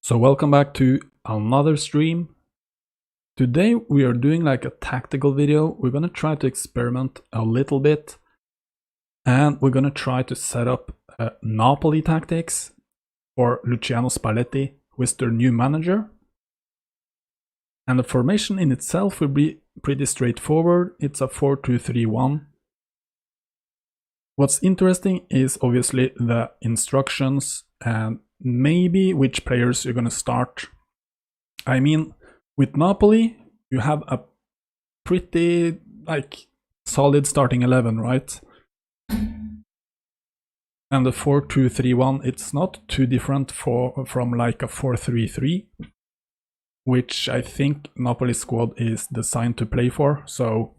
So welcome back to another stream. Today we are doing like a tactical video. We're gonna try to experiment a little bit and we're gonna try to set up Napoli tactics for Luciano Spalletti, who is their new manager. And the formation in itself will be pretty straightforward. It's a 4-2-3-1. What's interesting is obviously the instructions and maybe which players you're going to start. I mean, with Napoli, you have a pretty solid starting 11, right? And the 4-2-3-1, it's not too different from like a 4-3-3, which I think Napoli squad is designed to play for. So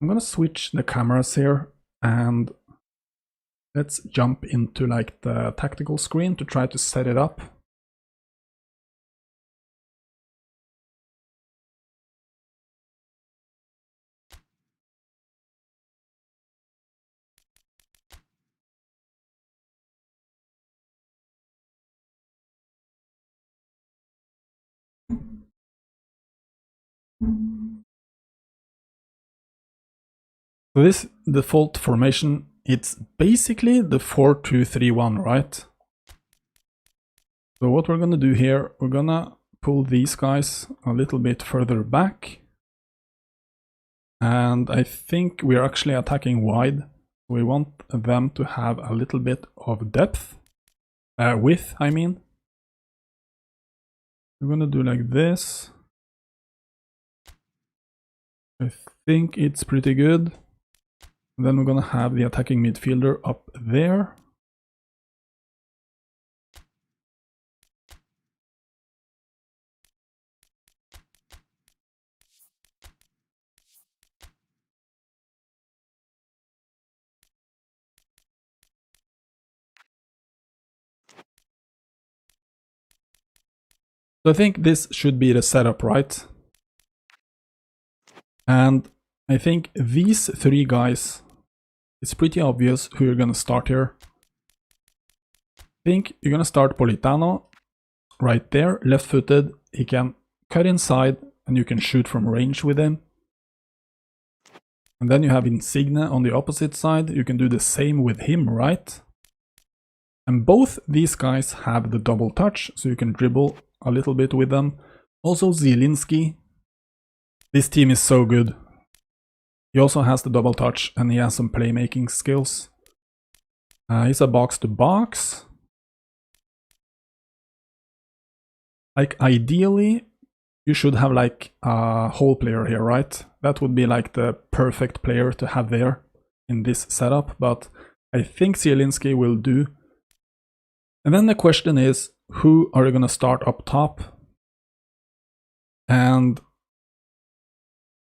I'm going to switch the cameras here and let's jump into like the tactical screen to try to set it up. So this default formation, it's basically the 4-2-3-1, right? So what we're gonna do here, we're gonna pull these guys a little bit further back. And I think we're actually attacking wide. We want them to have a little bit of depth, width, I mean. We're gonna do like this. I think it's pretty good. Then we're gonna have the attacking midfielder up there. So I think this should be the setup, right? And I think these three guys, it's pretty obvious who you're gonna start here. I think you're gonna start Politano right there, left-footed. He can cut inside and you can shoot from range with him. And then you have Insigne on the opposite side. You can do the same with him, right? And both these guys have the double touch, so you can dribble a little bit with them. Also Zielinski. This team is so good. He also has the double touch and he has some playmaking skills. He's a box-to-box. Like ideally, you should have like a whole player here, right? That would be like the perfect player to have there in this setup, but I think Zielinski will do. And then the question is, who are you going to start up top? And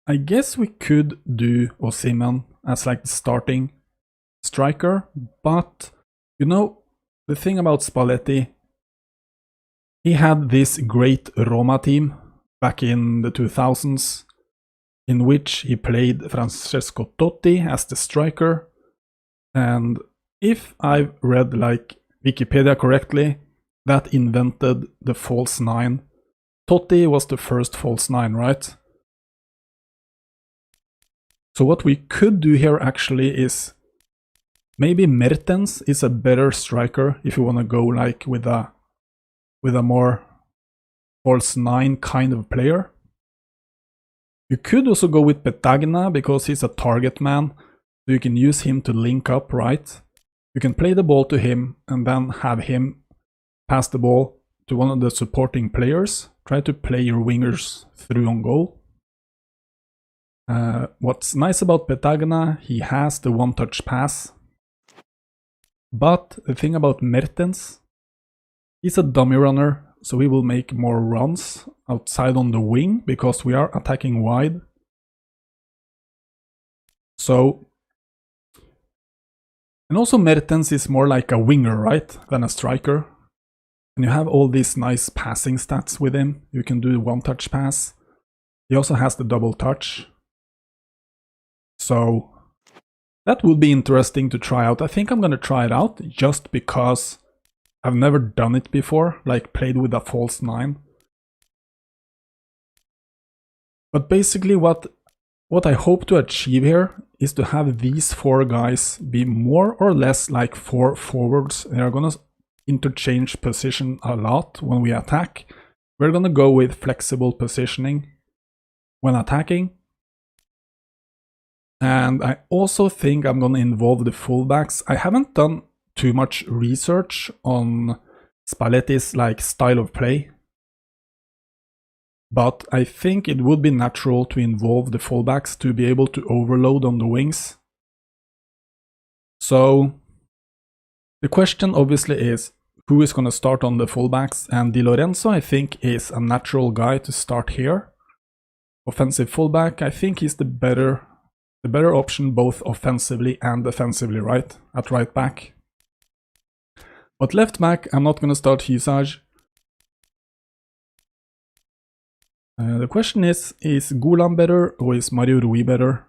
I guess we could do Osimhen as like the starting striker, but you know, the thing about Spalletti, he had this great Roma team back in the 2000s, in which he played Francesco Totti as the striker. And if I've read like Wikipedia correctly, that invented the false nine. Totti was the first false nine, right? So what we could do here actually is maybe Mertens is a better striker if you want to go like with a more false nine kind of player. You could also go with Petagna because he's a target man, so you can use him to link up, right? You can play the ball to him and then have him pass the ball to one of the supporting players. Try to play your wingers through on goal. What's nice about Petagna, he has the one-touch pass. But the thing about Mertens, he's a dummy runner, so we will make more runs outside on the wing because we are attacking wide. So, and also Mertens is more like a winger, right, than a striker. And you have all these nice passing stats with him. You can do the one-touch pass. He also has the double touch. So that would be interesting to try out. I think I'm going to try it out just because I've never done it before, like played with a false 9. But basically what I hope to achieve here is to have these 4 guys be more or less like 4 forwards. They are gonna interchange position a lot when we attack. We're gonna go with flexible positioning when attacking. And I also think I'm gonna involve the fullbacks. I haven't done too much research on Spalletti's like style of play, but I think it would be natural to involve the fullbacks to be able to overload on the wings. So the question obviously is who is going to start on the fullbacks, and Di Lorenzo I think is a natural guy to start here. Offensive fullback, I think he's the better option both offensively and defensively, right? At right back. But left back, I'm not going to start Hisage. The question is Gulam better or is Mario Rui better?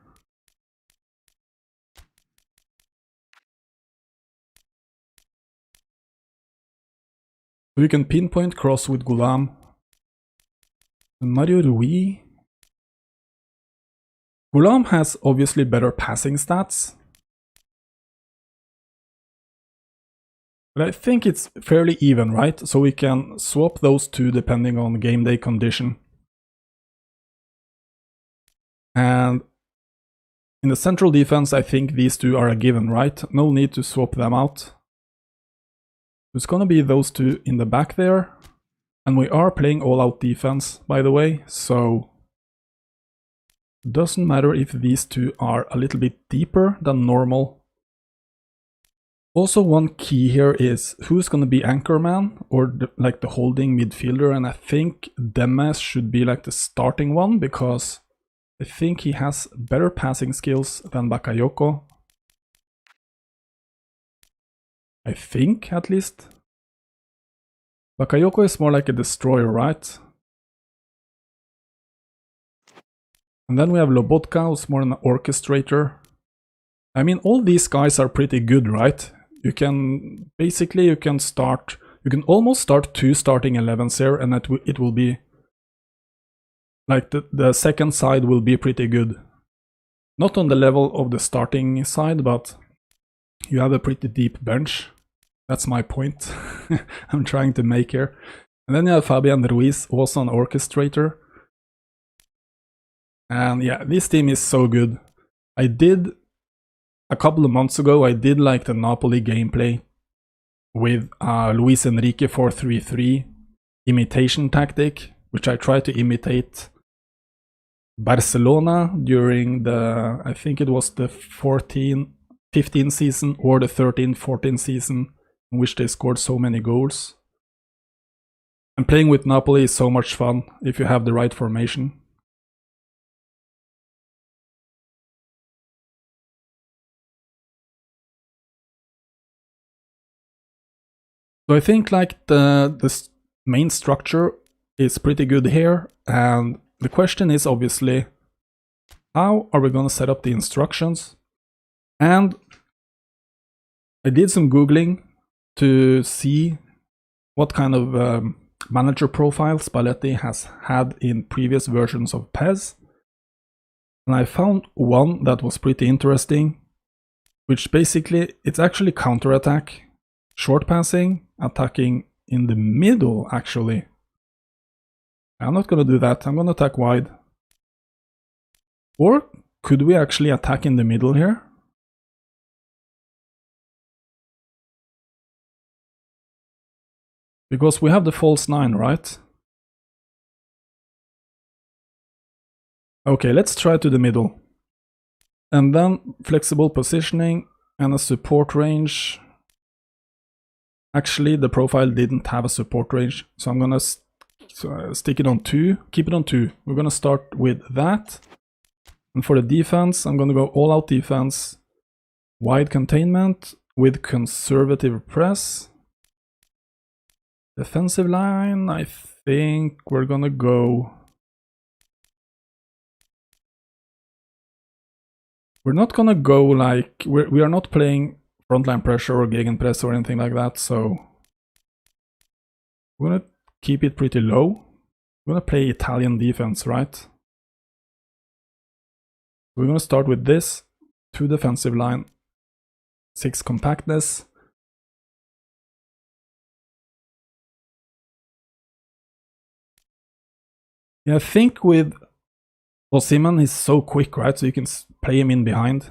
We can pinpoint cross with Gulam. And Mario Rui. Gulam has obviously better passing stats. But I think it's fairly even, right? So we can swap those two depending on game day condition. And in the central defense, I think these two are a given, right? No need to swap them out. It's gonna be those two in the back there. And we are playing all-out defense, by the way, so doesn't matter if these two are a little bit deeper than normal. Also, one key here is who's gonna be anchorman or like the holding midfielder, and I think Demes should be like the starting one because I think he has better passing skills than Bakayoko. I think, at least. Bakayoko is more like a destroyer, right? And then we have Lobotka, who's more an orchestrator. I mean, all these guys are pretty good, right? You can almost start 2 starting 11s here, and it will be like the second side will be pretty good. Not on the level of the starting side, but you have a pretty deep bench. That's my point I'm trying to make here. And then you have Fabian Ruiz, also an orchestrator. And yeah, this team is so good. I did, a couple of months ago, I did like the Napoli gameplay with Luis Enrique 4-3-3 imitation tactic, which I tried to imitate Barcelona during the, I think it was the 14-15 season or the 13-14 season, in which they scored so many goals. And playing with Napoli is so much fun if you have the right formation. So I think like the main structure is pretty good here, and the question is obviously how are we going to set up the instructions? And I did some googling to see what kind of manager profile Spalletti has had in previous versions of PES, and I found one that was pretty interesting, which basically it's actually counterattack, short passing, attacking in the middle actually. I'm not gonna do that, I'm gonna attack wide. Or could we actually attack in the middle here? Because we have the false 9, right? Okay, let's try to the middle. And then flexible positioning and a support range. Actually, the profile didn't have a support range, so I'm gonna stick it on 2, keep it on 2. We're gonna start with that. And for the defense, I'm gonna go all out defense, wide containment with conservative press. Defensive line, I think we're gonna go... We're not gonna go like... We are not playing frontline pressure or gegenpress or anything like that, so We're gonna keep it pretty low. We're gonna play Italian defense, right? We're gonna start with this, 2 defensive line, 6 compactness. Yeah, I think with Osimhen, he's so quick, right? So you can play him in behind.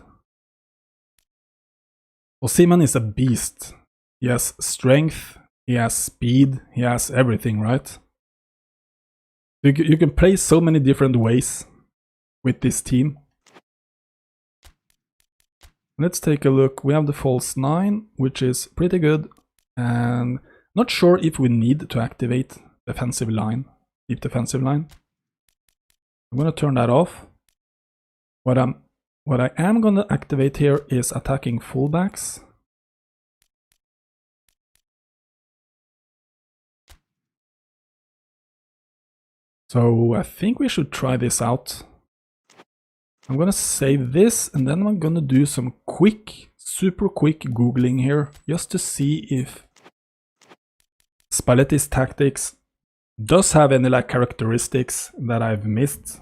Osimhen is a beast. He has strength, he has speed, he has everything, right? You can play so many different ways with this team. Let's take a look. We have the false 9, which is pretty good. And not sure if we need to activate defensive line, deep defensive line. I'm gonna turn that off. What I am gonna activate here is attacking fullbacks. So I think we should try this out. I'm gonna save this and then I'm gonna do some super quick Googling here just to see if Spalletti's tactics does have any like characteristics that I've missed.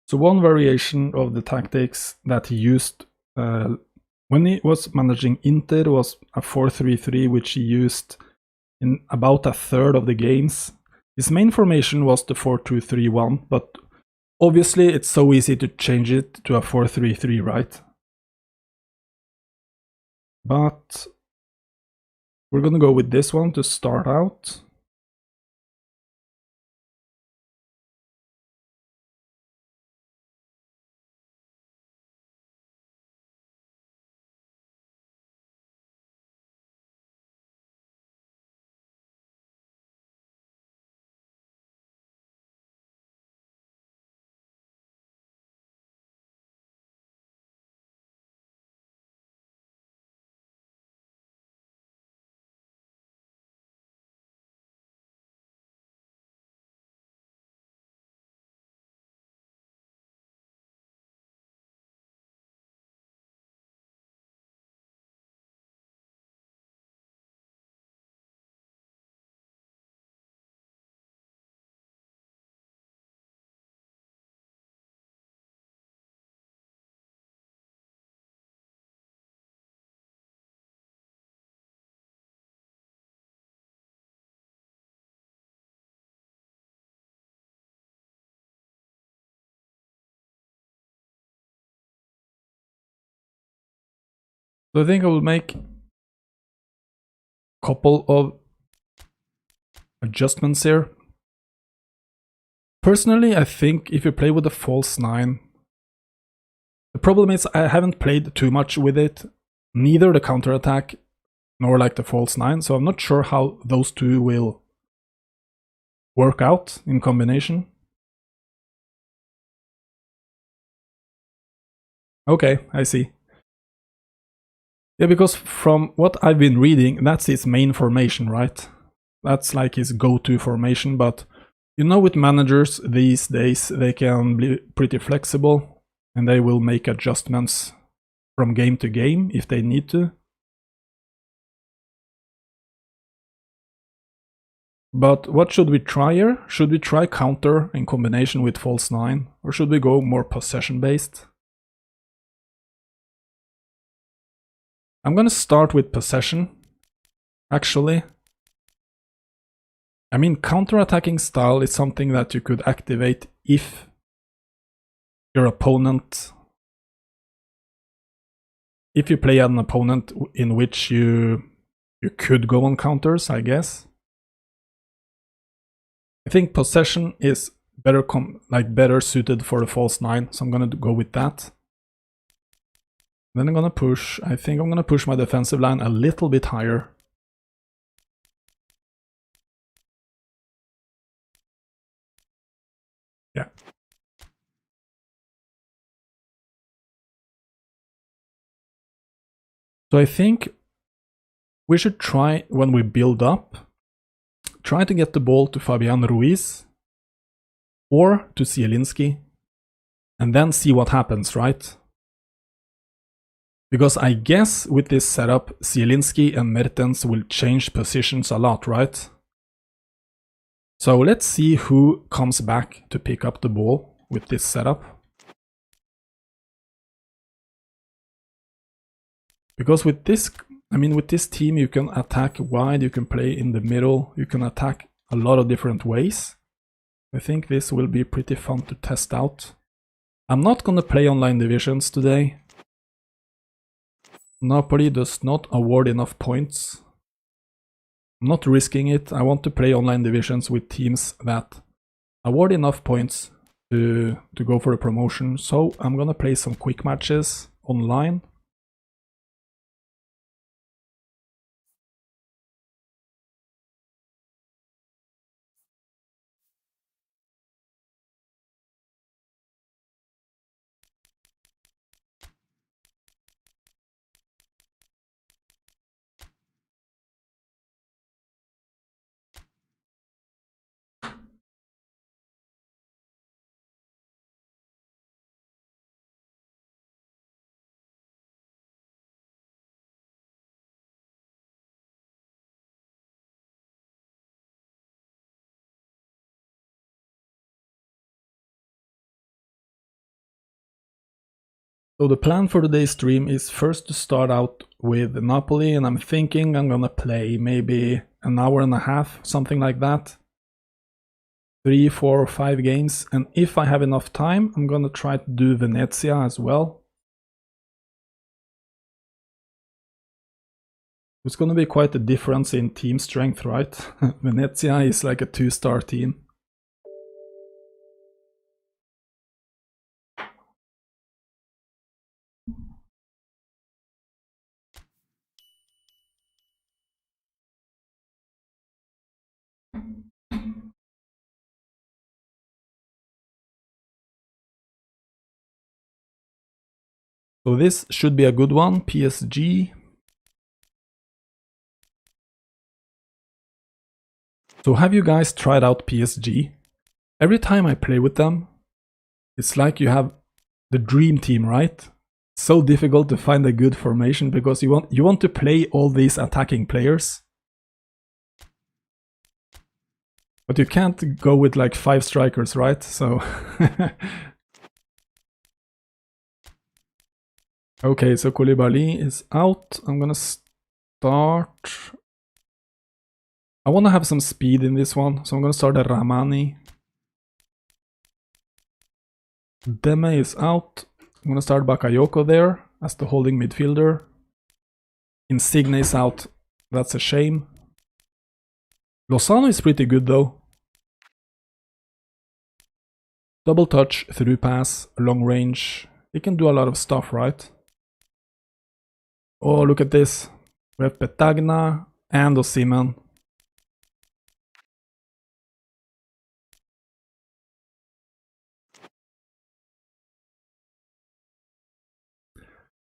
So one variation of the tactics that he used when he was managing Inter was a 4-3-3, which he used in about a third of the games. His main formation was the 4-2-3-1, but obviously it's so easy to change it to a 4-3-3, right? But we're gonna go with this one to start out. So I think I will make a couple of adjustments here. Personally, I think if you play with the false 9, the problem is I haven't played too much with it, neither the counterattack nor like the false 9, so I'm not sure how those two will work out in combination. Okay, I see. Yeah, because from what I've been reading, that's his main formation, right? That's like his go-to formation, but you know, with managers these days, they can be pretty flexible and they will make adjustments from game to game if they need to. But what should we try here? Should we try counter in combination with false 9? Or should we go more possession based? I'm gonna start with possession. actually. I mean, counter-attacking style is something that you could activate if your opponent... If you play an opponent in which you could go on counters, I guess. I think possession is better suited for the false 9, so I'm gonna go with that. Then I'm gonna push. I think I'm gonna push my defensive line a little bit higher. Yeah. So I think we should try, when we build up, try to get the ball to Fabian Ruiz or to Zielinski, and then see what happens, right? Because I guess with this setup, Zielinski and Mertens will change positions a lot, right? So let's see who comes back to pick up the ball with this setup. Because with this, I mean, with this team, you can attack wide, you can play in the middle, you can attack a lot of different ways. I think this will be pretty fun to test out. I'm not gonna play online divisions today. Napoli does not award enough points. I'm not risking it. I want to play online divisions with teams that award enough points to go for a promotion. So I'm gonna play some quick matches online. So the plan for today's stream is first to start out with Napoli, and I'm thinking I'm gonna play maybe an hour and a half, something like that. 3, 4, or 5 games, and if I have enough time, I'm gonna try to do Venezia as well. It's gonna be quite a difference in team strength, right? Venezia is like a 2-star team. So this should be a good one, PSG. So have you guys tried out PSG? Every time I play with them, it's like you have the dream team, right? It's so difficult to find a good formation because you want to play all these attacking players. But you can't go with like 5 strikers, right? So okay, so Koulibaly is out. I'm gonna start. I want to have some speed in this one, so I'm gonna start a Rahmani. Deme is out. I'm gonna start Bakayoko there as the holding midfielder. Insigne is out. That's a shame. Lozano is pretty good though. Double touch, through pass, long range. He can do a lot of stuff, right? Oh, look at this. We have Petagna and Osimhen.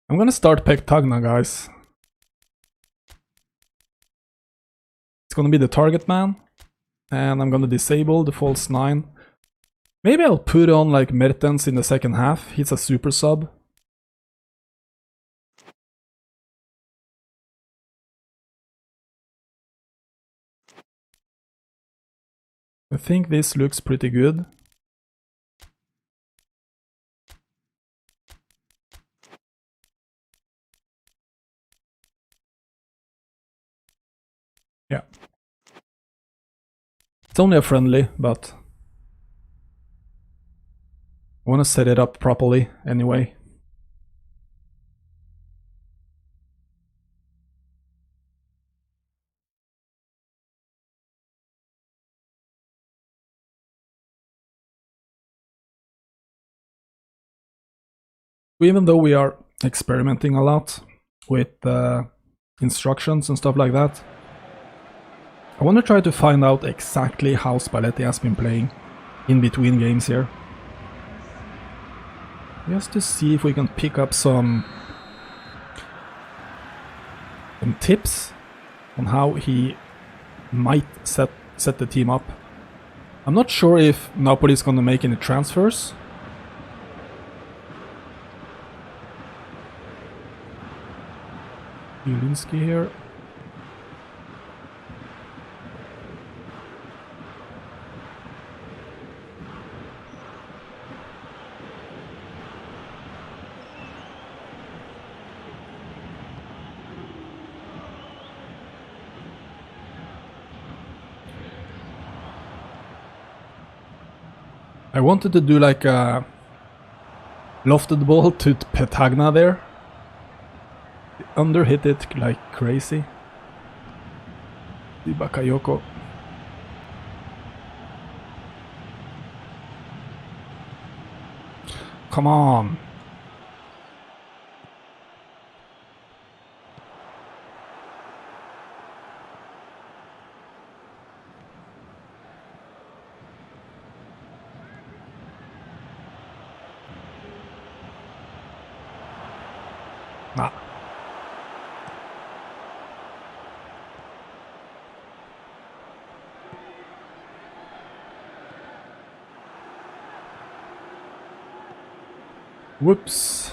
I'm gonna start Petagna, guys. It's gonna be the target man. And I'm gonna disable the false 9. Maybe I'll put on like Mertens in the second half. He's a super sub. I think this looks pretty good. Yeah. It's only a friendly, but I want to set it up properly anyway. Even though we are experimenting a lot with instructions and stuff like that, I want to try to find out exactly how Spalletti has been playing in between games here. Just to see if we can pick up some tips on how he might set the team up. I'm not sure if Napoli is going to make any transfers. Julinski here. I wanted to do like a lofted ball to Petagna there. Under hit it like crazy. Bakayoko. Come on. Nah. Whoops.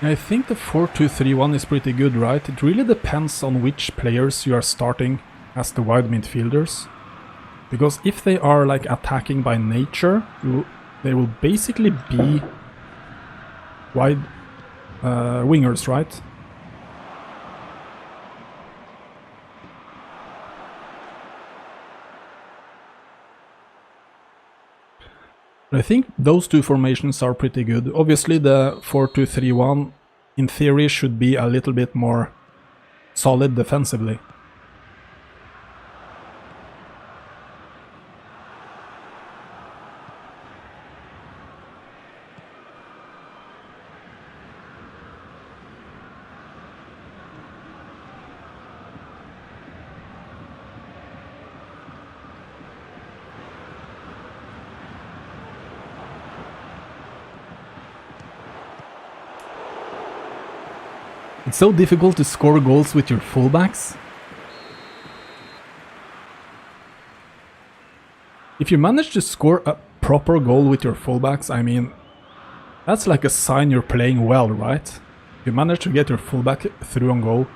I think the 4-2-3-1 is pretty good, right? It really depends on which players you are starting as the wide midfielders. Because if they are like attacking by nature, they will basically be wide wingers, right? But I think those two formations are pretty good. Obviously the 4-2-3-1 in theory should be a little bit more solid defensively. It's so difficult to score goals with your fullbacks. If you manage to score a proper goal with your fullbacks, I mean, that's like a sign you're playing well, right? You manage to get your fullback through on goal.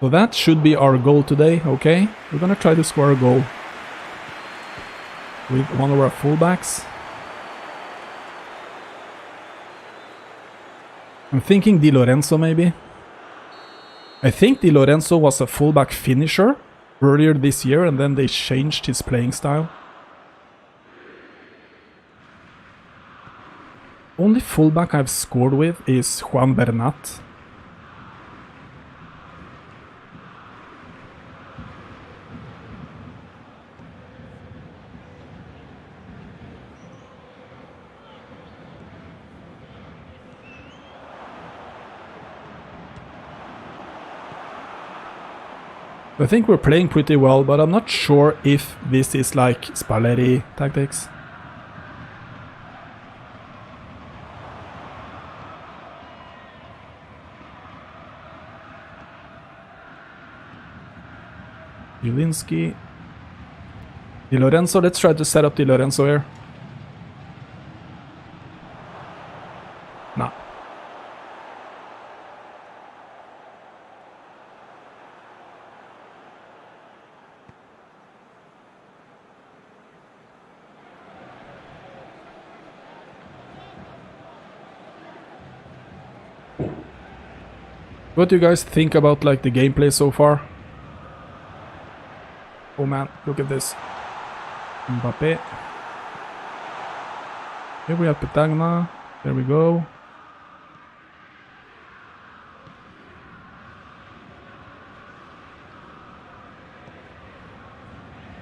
So that should be our goal today, okay? We're gonna try to score a goal with one of our fullbacks. I'm thinking Di Lorenzo maybe. I think Di Lorenzo was a fullback finisher earlier this year and then they changed his playing style. Only fullback I've scored with is Juan Bernat. I think we're playing pretty well, but I'm not sure if this is like Spalletti tactics. Julinski. Di Lorenzo, let's try to set up Di Lorenzo here. Nah. What do you guys think about like the gameplay so far? Oh man, look at this. Mbappe. Here we have Petagna. There we go.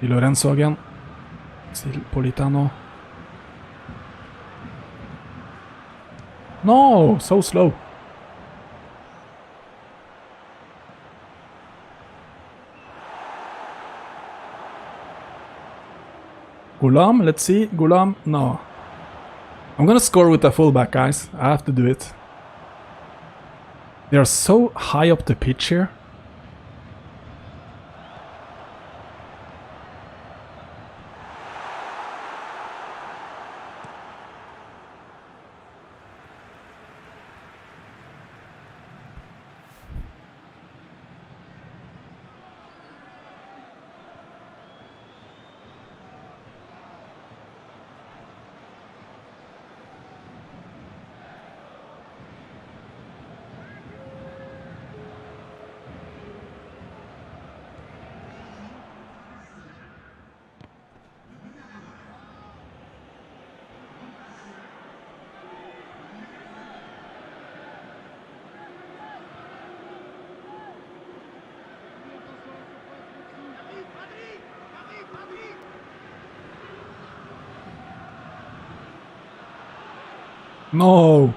Di Lorenzo again. Still Politano. No, so slow. Gulam, let's see. Gulam, no. I'm gonna score with a fullback, guys. I have to do it. They are so high up the pitch here. No!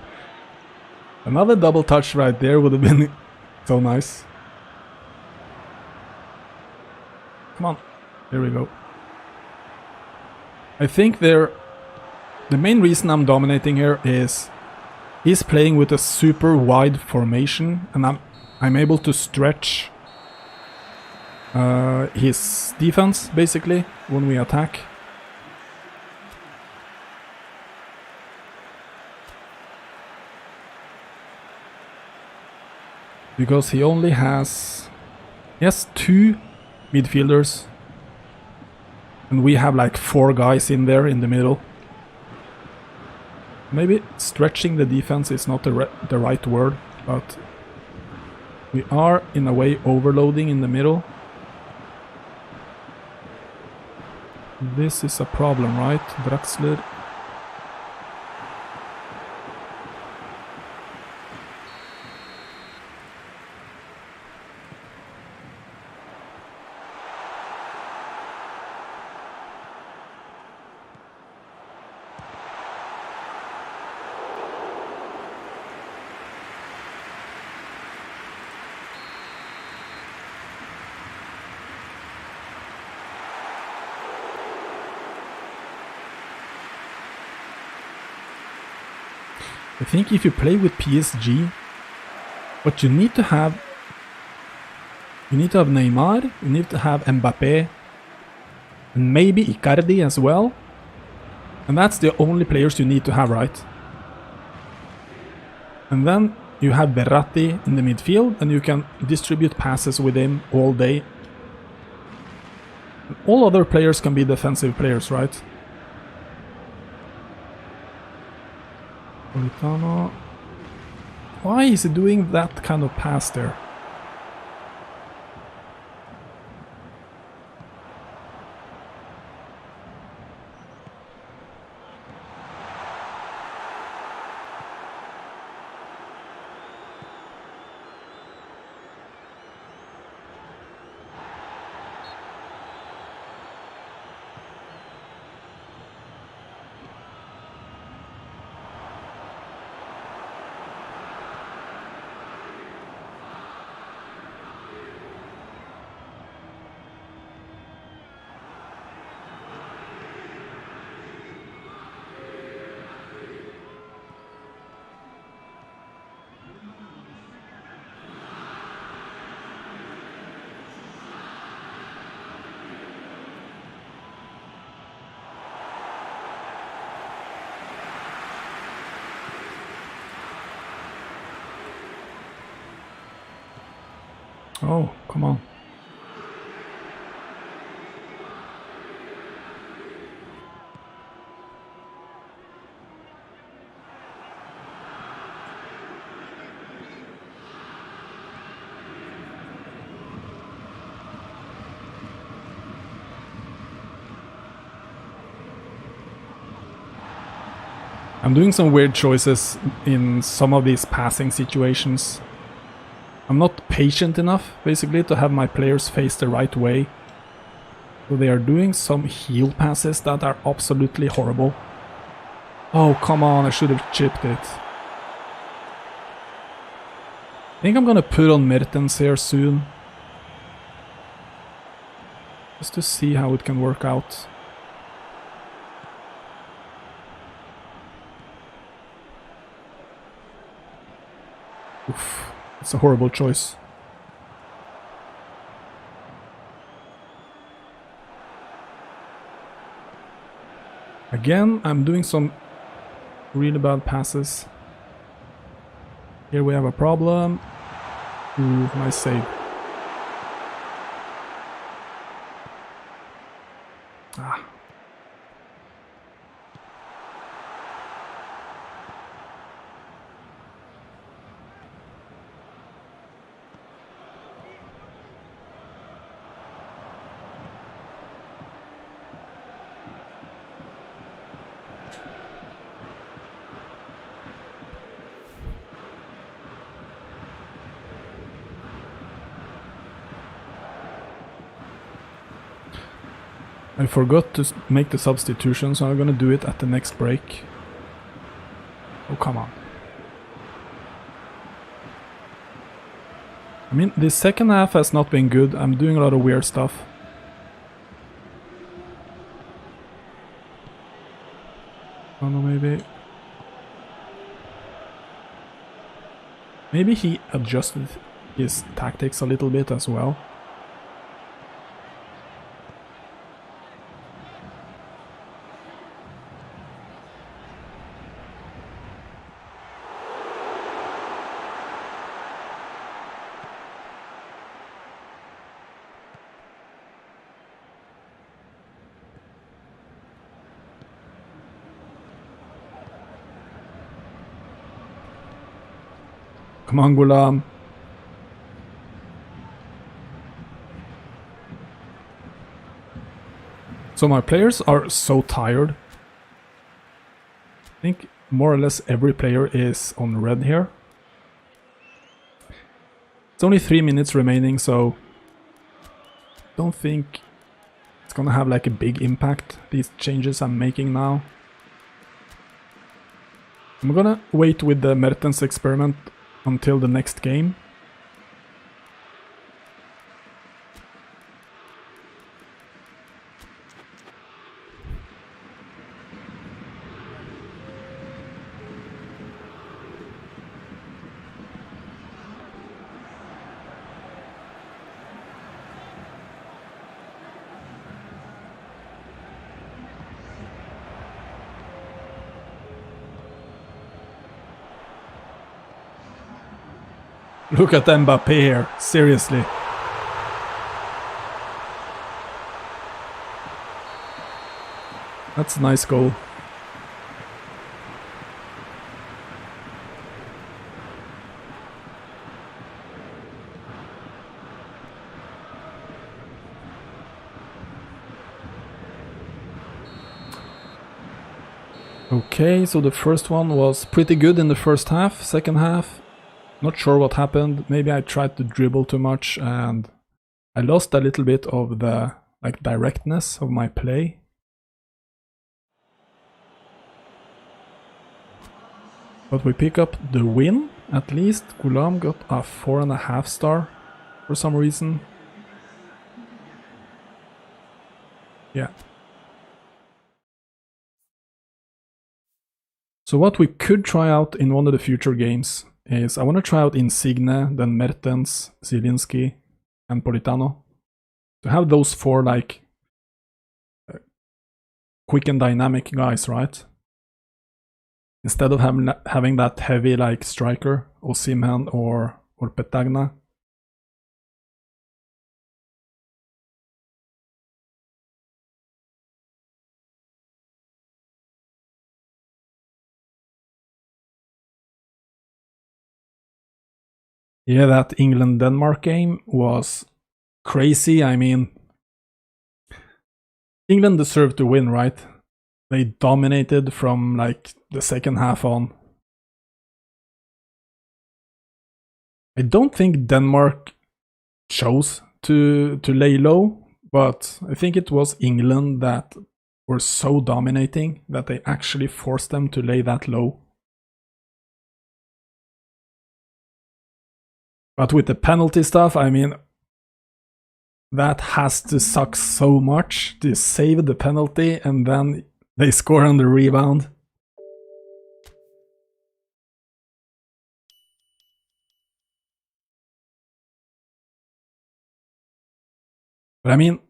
Another double touch right there would have been so nice. Come on. There we go. I think the main reason I'm dominating here is he's playing with a super wide formation and I'm able to stretch his defense basically when we attack. Because he only has... He has 2 midfielders. And we have like 4 guys in there in the middle. Maybe stretching the defense is not the right word, but we are in a way overloading in the middle. This is a problem, right? Draxler. I think if you play with PSG, what you need to have Neymar, you need to have Mbappe, and maybe Icardi as well. And that's the only players you need to have, right? And then you have Verratti in the midfield, and you can distribute passes with him all day. And all other players can be defensive players, right? Politano. Why is he doing that kind of pass there? Oh, come on. I'm doing some weird choices in some of these passing situations. I'm not patient enough, basically, to have my players face the right way. So they are doing some heel passes that are absolutely horrible. Oh, come on, I should have chipped it. I think I'm gonna put on Mertens here soon. Just to see how it can work out. Oof, it's a horrible choice. Again, I'm doing some really bad passes. Here we have a problem. Ooh, nice save. Ah. I forgot to make the substitution, so I'm gonna do it at the next break. Oh, come on. I mean, the second half has not been good. I'm doing a lot of weird stuff. Oh no, maybe... Maybe he adjusted his tactics a little bit as well. Come on, Gulam. So my players are so tired. I think more or less every player is on red here. It's only 3 minutes remaining, so don't think it's gonna have like a big impact, these changes I'm making now. I'm gonna wait with the Mertens experiment until the next game. Look at Mbappe here, seriously. That's a nice goal. Okay, so the first one was pretty good in the first half. Second half, not sure what happened. Maybe I tried to dribble too much and I lost a little bit of the directness of my play. But we pick up the win, at least. Gulam got a 4.5 star for some reason. Yeah. So what we could try out in one of the future games is, I want to try out Insigne, then Mertens, Zielinski, and Politano. To have those four quick and dynamic guys, right? Instead of having that heavy striker, Osimhen or Petagna. Yeah, that England-Denmark game was crazy. I mean, England deserved to win, right? They dominated from like the second half on. I don't think Denmark chose to lay low, but I think it was England that were so dominating that they actually forced them to lay that low. But with the penalty stuff, I mean, that has to suck so much to save the penalty and then they score on the rebound. But I mean,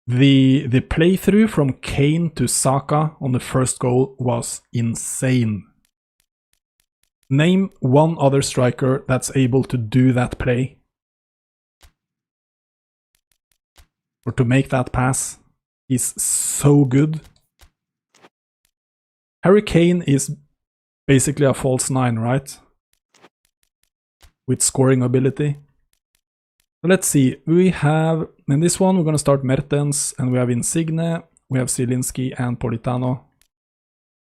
the playthrough from Kane to Saka on the first goal was insane. Name one other striker that's able to do that play. Or to make that pass. He's so good. Harry Kane is basically a false nine, right? With scoring ability. Let's see, we have, in this one we're going to start Mertens, and we have Insigne, we have Zielinski and Politano.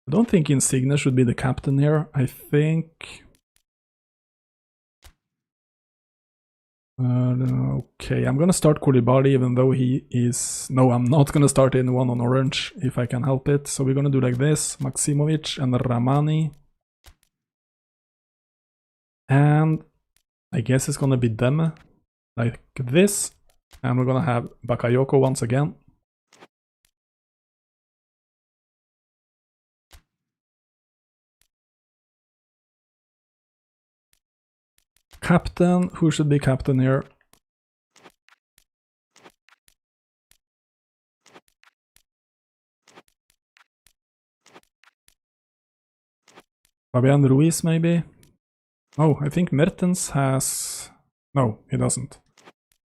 I don't think Insigne should be the captain here, I think... okay, I'm gonna start Koulibaly even though he is... No, I'm not gonna start anyone on orange if I can help it. So we're gonna do like this, Maximovic and Ramani. And I guess it's gonna be Demme, like this. And we're gonna have Bakayoko once again. Captain, who should be captain here? Fabian Ruiz maybe? Oh, I think Mertens has... No, he doesn't.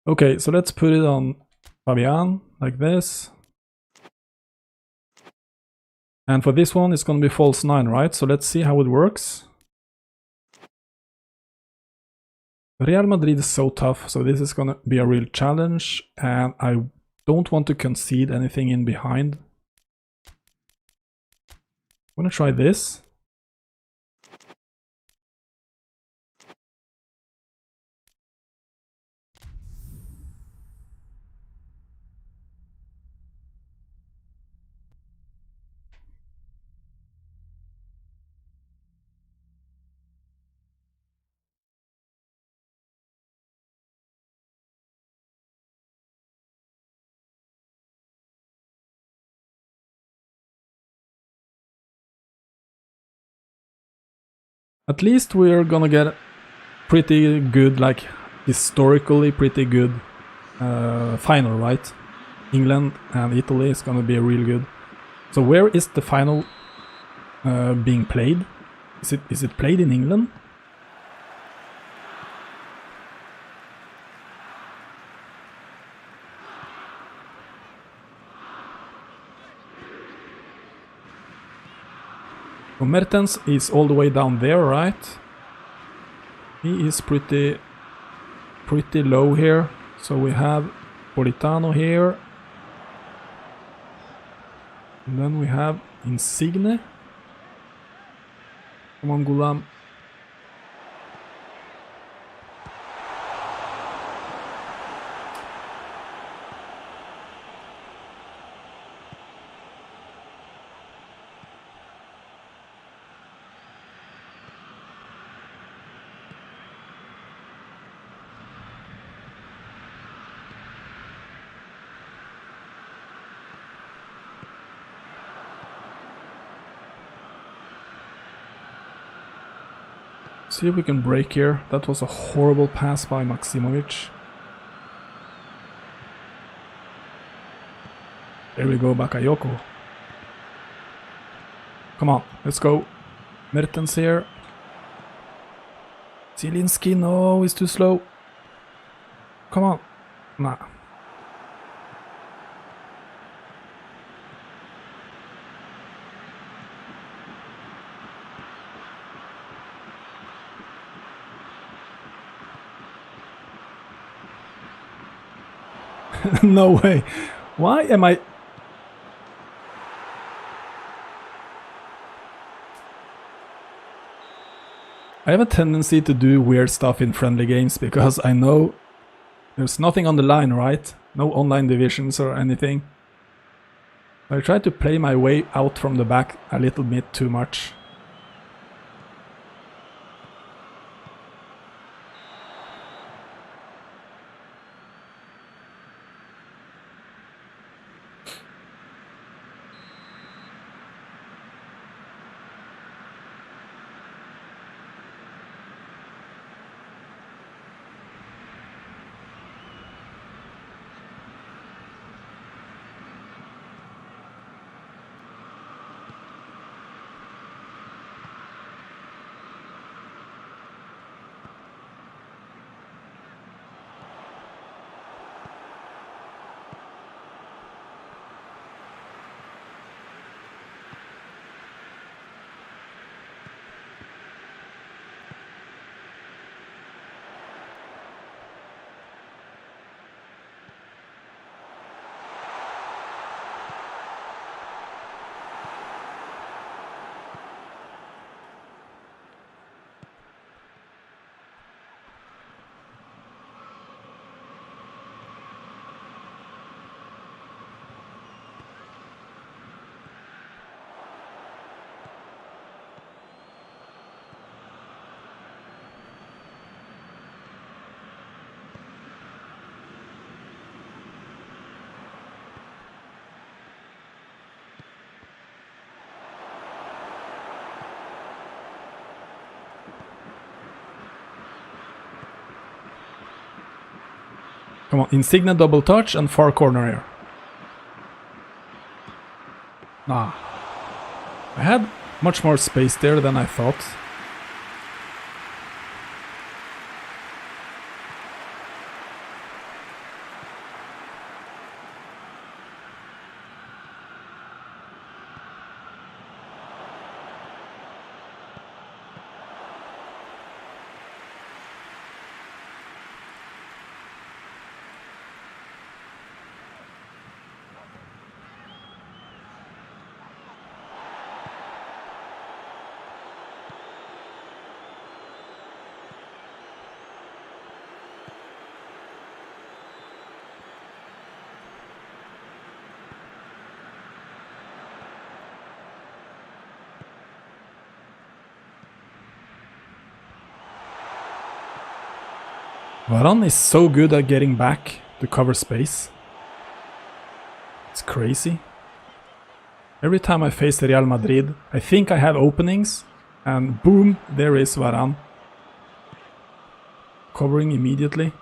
Okay, so let's put it on Fabian, like this. And for this one, it's gonna be false 9, right? So let's see how it works. Real Madrid is so tough, so this is gonna be a real challenge, and I don't want to concede anything in behind. I'm gonna try this. At least we're gonna get pretty good, like historically pretty good final, right? England and Italy is gonna be real good. So where is the final being played? Is it played in England? So Mertens is all the way down there, right? He is pretty low here. So we have Politano here. And then we have Insigne. Come on, Gulam. See if we can break here. That was a horrible pass by Maximovic. There we go, Bakayoko. Come on, let's go. Mertens here. Zielinski, no, he's too slow. Come on. Nah. No way. Why am I... I have a tendency to do weird stuff in friendly games because I know there's nothing on the line, right? No online divisions or anything. I try to play my way out from the back a little bit too much. Come on, Insignia double touch and far corner here. Ah. I had much more space there than I thought. Varane is so good at getting back to cover space. It's crazy. Every time I face Real Madrid, I think I have openings, and boom, there is Varane. Covering immediately.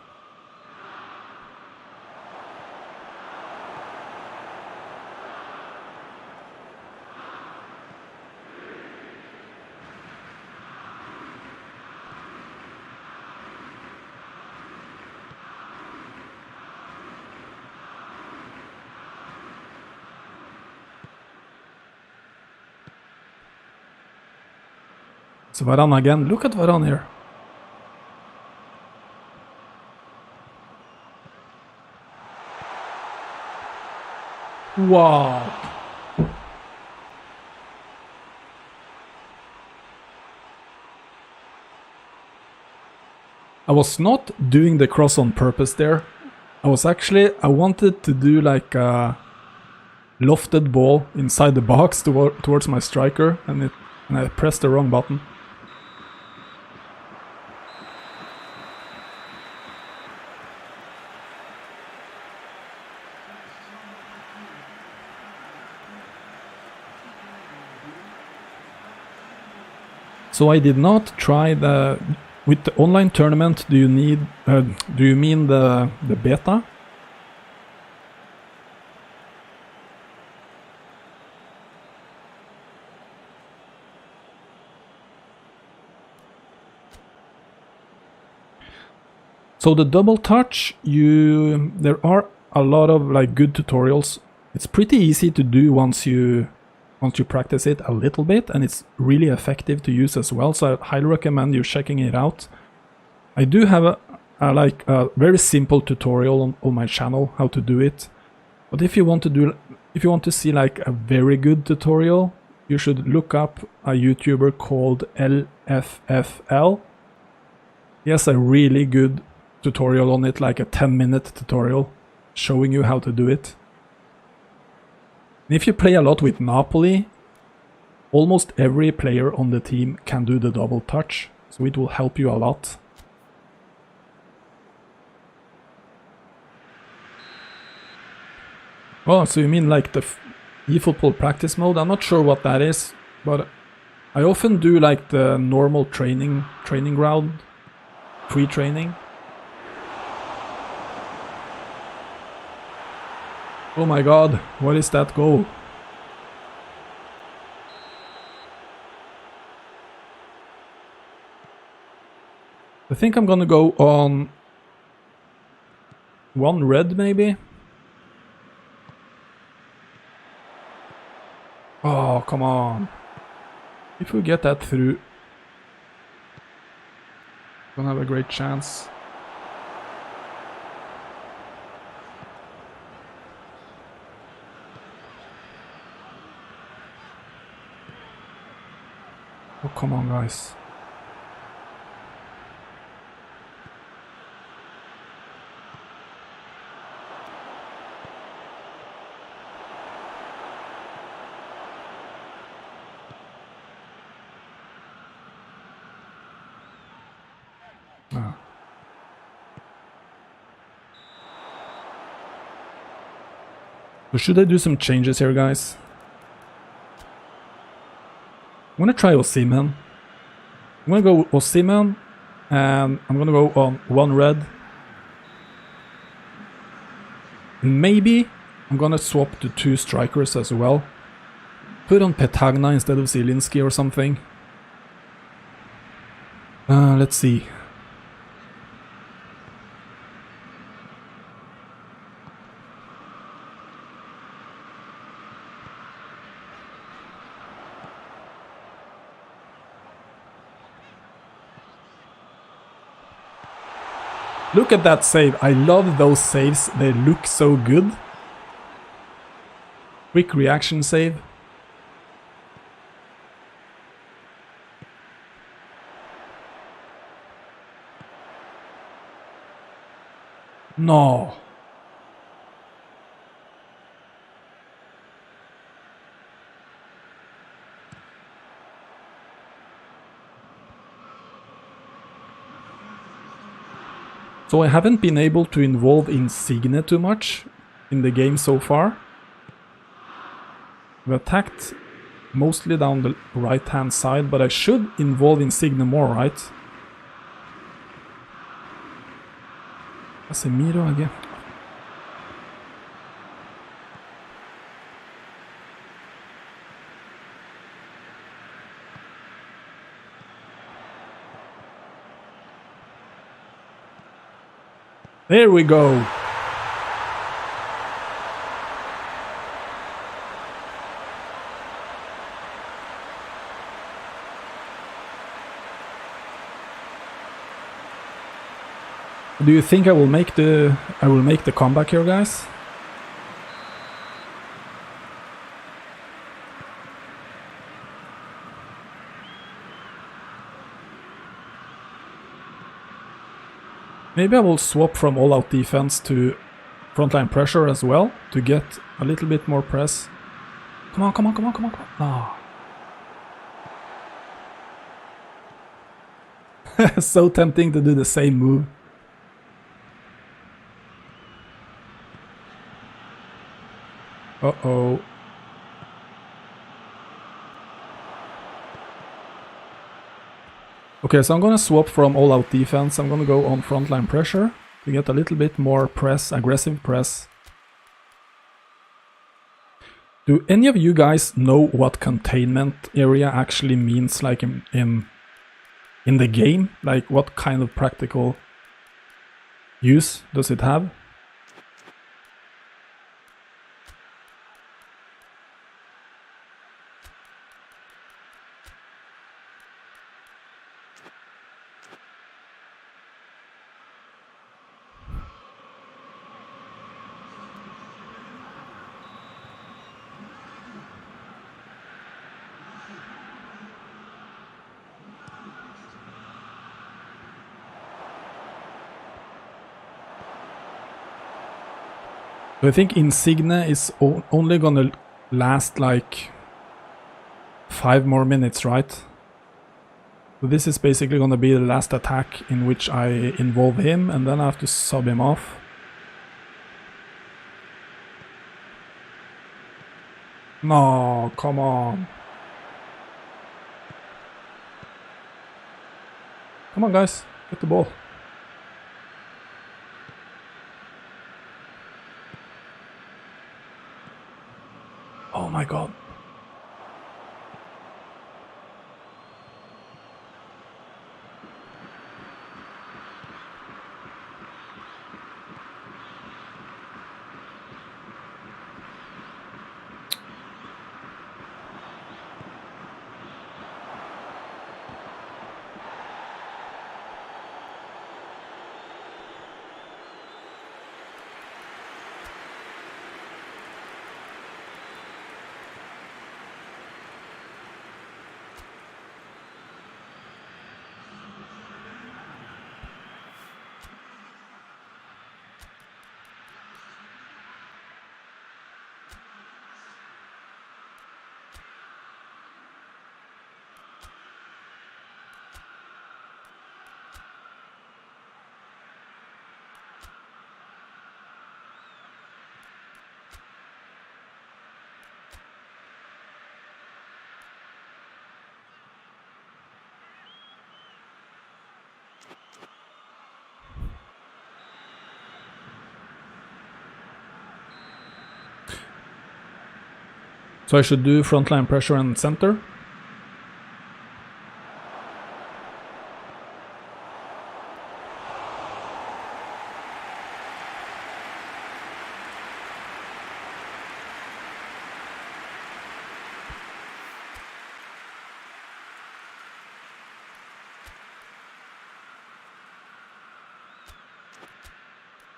So Varane again, look at Varane here. Wow. I was not doing the cross on purpose there. I wanted to do like a lofted ball inside the box towards my striker, and I pressed the wrong button. So I did not try with the online tournament. Do you mean the beta? So the double touch, there are a lot of like good tutorials. It's pretty easy to do once you practice it a little bit, and it's really effective to use as well, so I highly recommend you checking it out. I do have a very simple tutorial on my channel how to do it, but if you want to see like a very good tutorial, you should look up a YouTuber called LFFL. He has a really good tutorial on it, like a 10-minute tutorial showing you how to do it. And if you play a lot with Napoli, almost every player on the team can do the double touch, so it will help you a lot. Oh, so you mean like the eFootball practice mode? I'm not sure what that is, but I often do like the normal training ground, pre-training. Oh my god, what is that goal? I think I'm gonna go on 1 red maybe? Oh, come on. If we get that through, we're gonna have a great chance. Oh, come on, guys. Ah. So should I do some changes here, guys? I'm gonna try Osimhen. I'm gonna go Osimhen, and I'm gonna go on 1 red. And maybe I'm gonna swap to 2 strikers as well. Put on Petagna instead of Zielinski or something. Let's see. Look at that save. I love those saves. They look so good. Quick reaction save. No. So I haven't been able to involve Insigne too much in the game so far. I've attacked mostly down the right hand side, but I should involve Insigne more, right? Casemiro again. There we go. Do you think I will make the comeback here, guys? Maybe I will swap from all-out defense to frontline pressure as well to get a little bit more press. Come on, come on, come on, come on, come on. Oh. So tempting to do the same move. Uh-oh. Okay, so I'm gonna swap from all-out defense. I'm gonna go on frontline pressure to get a little bit more press, aggressive press. Do any of you guys know what containment area actually means, like in the game? Like, what kind of practical use does it have? So I think Insigne is only gonna last like 5 more minutes, right? So this is basically gonna be the last attack in which I involve him, and then I have to sub him off. No, come on. Come on, guys, get the ball. Oh my god. So I should do frontline pressure and center.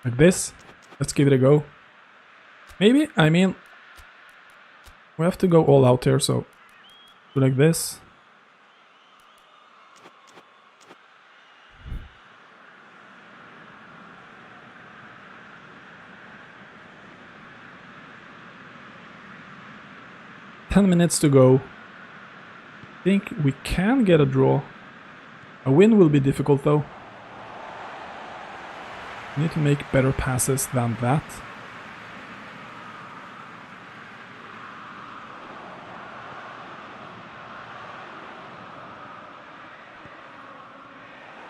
Like this. Let's give it a go. Maybe, I mean, we have to go all out here, so do like this. "10 minutes to go. I think we can get a draw. A win will be difficult though. We need to make better passes than that.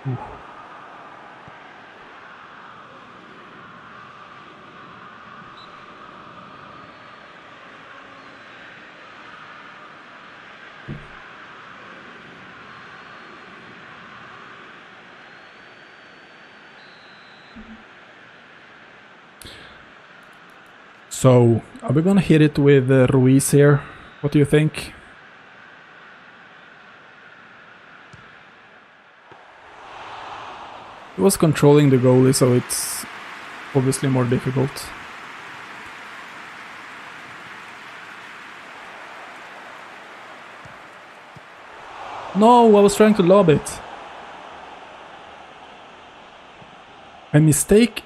Ooh. So, are we gonna hit it with Ruiz here? What do you think? He was controlling the goalie, so it's obviously more difficult. No, I was trying to lob it. I mistake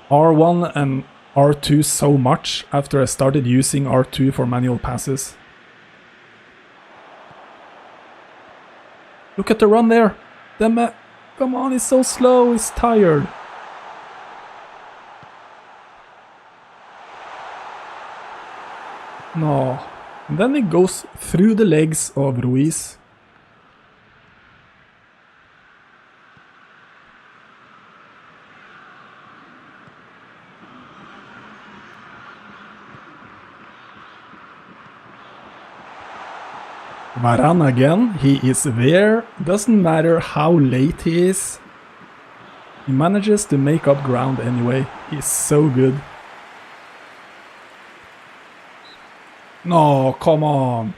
R1 and R2 so much after I started using R2 for manual passes. Look at the run there! Come on, he's so slow, he's tired. No. And then it goes through the legs of Ruiz. Varane again, he is there, doesn't matter how late he is. He manages to make up ground anyway, he's so good. No, come on.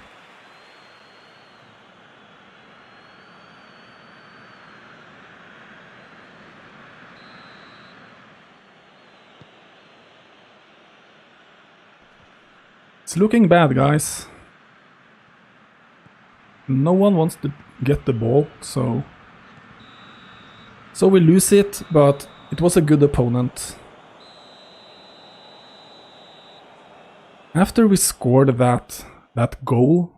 It's looking bad, guys. No one wants to get the ball, so we lose it, but it was a good opponent. After we scored that goal,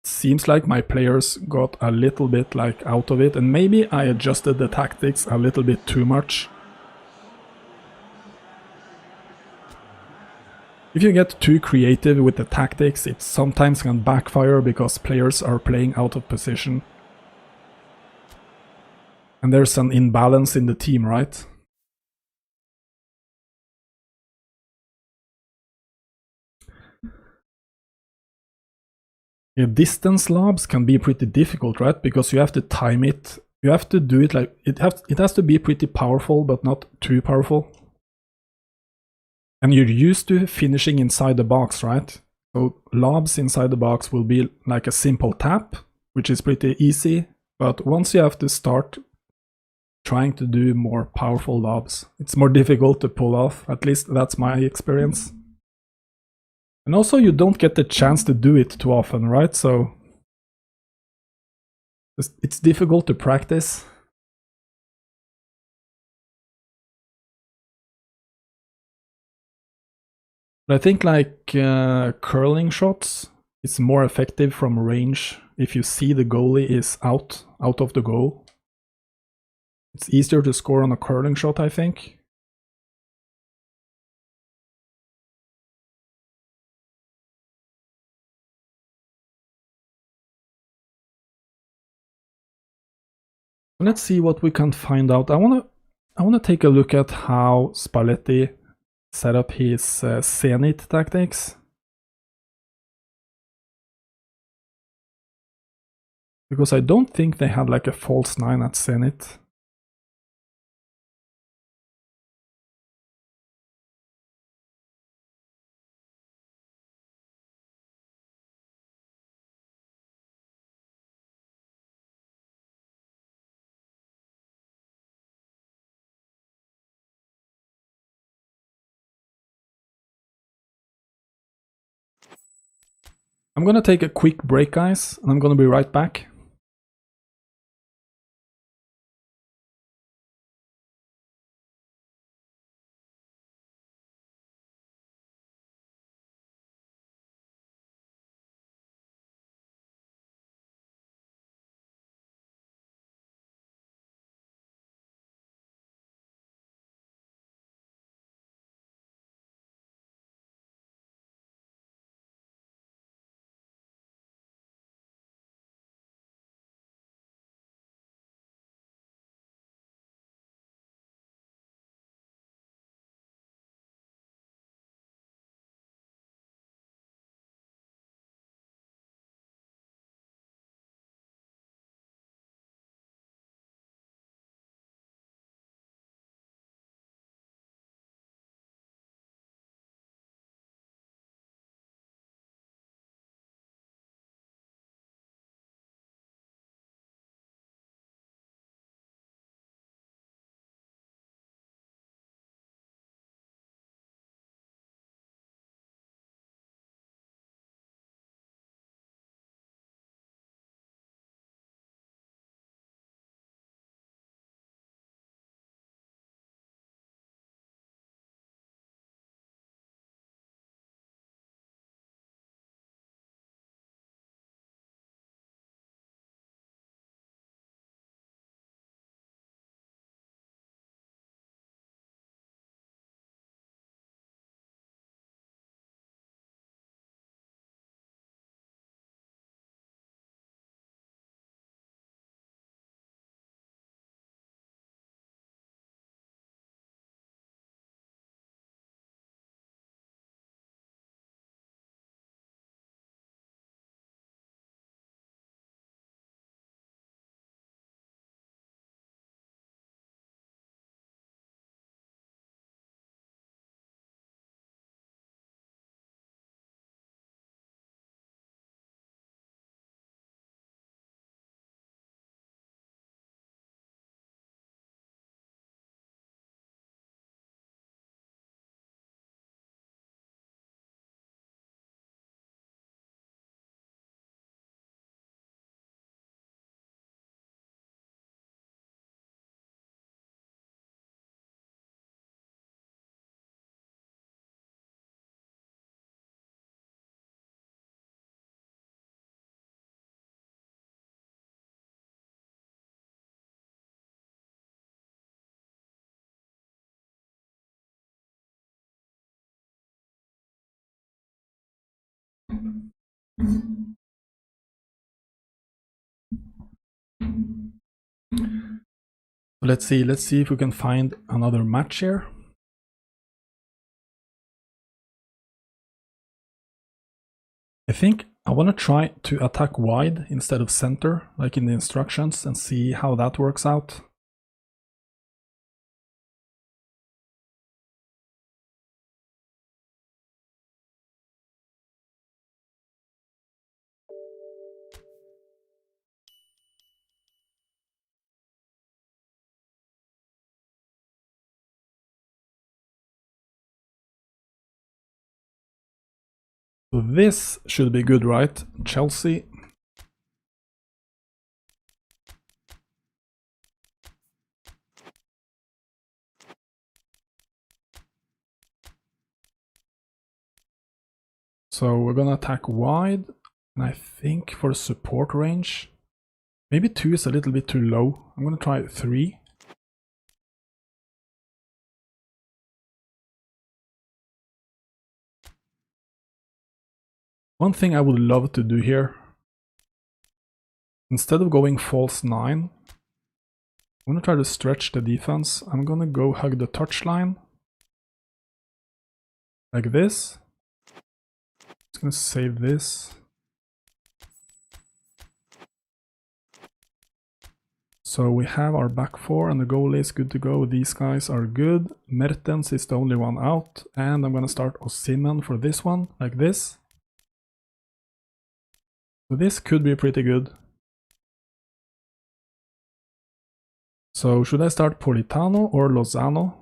seems like my players got a little bit like out of it, and maybe I adjusted the tactics a little bit too much. If you get too creative with the tactics, it sometimes can backfire because players are playing out of position. And there's an imbalance in the team, right? Yeah, distance lobs can be pretty difficult, right? Because you have to time it. You have to do it like it has to be pretty powerful, but not too powerful. And you're used to finishing inside the box, right? So lobs inside the box will be like a simple tap, which is pretty easy. But once you have to start trying to do more powerful lobs, it's more difficult to pull off. At least that's my experience. And also you don't get the chance to do it too often, right? So it's difficult to practice. But I think like curling shots, it's more effective from range if you see the goalie is out of the goal. It's easier to score on a curling shot, I think. Let's see what we can find out. I wanna take a look at how Spalletti set up his Zenit tactics. Because I don't think they had like a false 9 at Zenit. I'm gonna take a quick break, guys, and I'm gonna be right back. Let's see if we can find another match here. I think I want to try to attack wide instead of center, like in the instructions, and see how that works out. So this should be good, right? Chelsea. So we're gonna attack wide, and I think for support range, maybe 2 is a little bit too low. I'm gonna try 3. One thing I would love to do here, instead of going false 9, I'm gonna try to stretch the defense. I'm gonna go hug the touchline. Like this. Just gonna save this. So we have our back 4 and the goalie is good to go. These guys are good. Mertens is the only one out. And I'm gonna start Osimhen for this one, like this. So this could be pretty good. So should I start Politano or Lozano?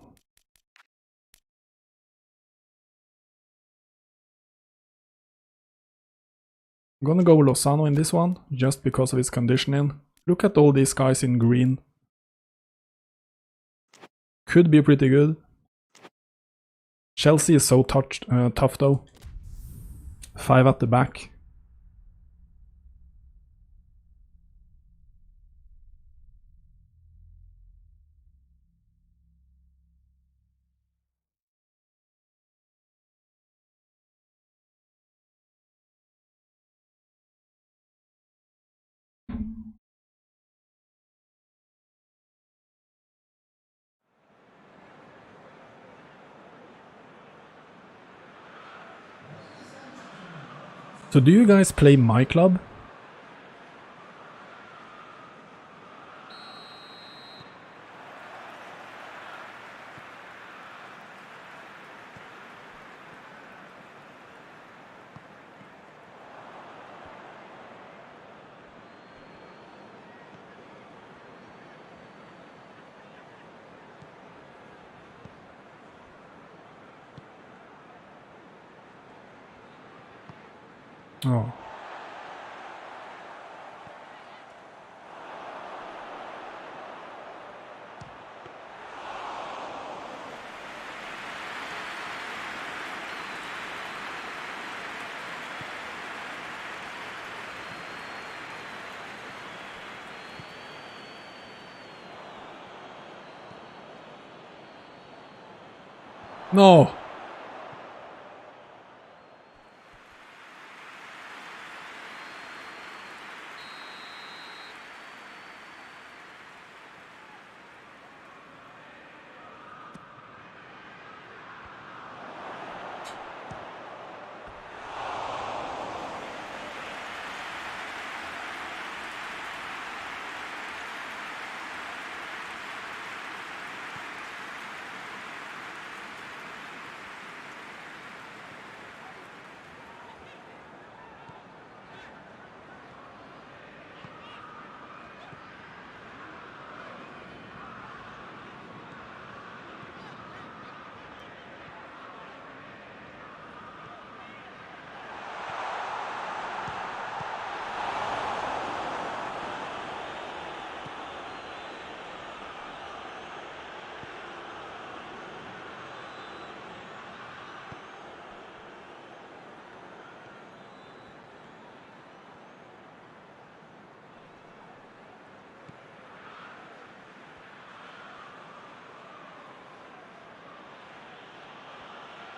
I'm gonna go Lozano in this one, just because of his conditioning. Look at all these guys in green. Could be pretty good. Chelsea is so tough though. 5 at the back. So do you guys play my club? Oh. No!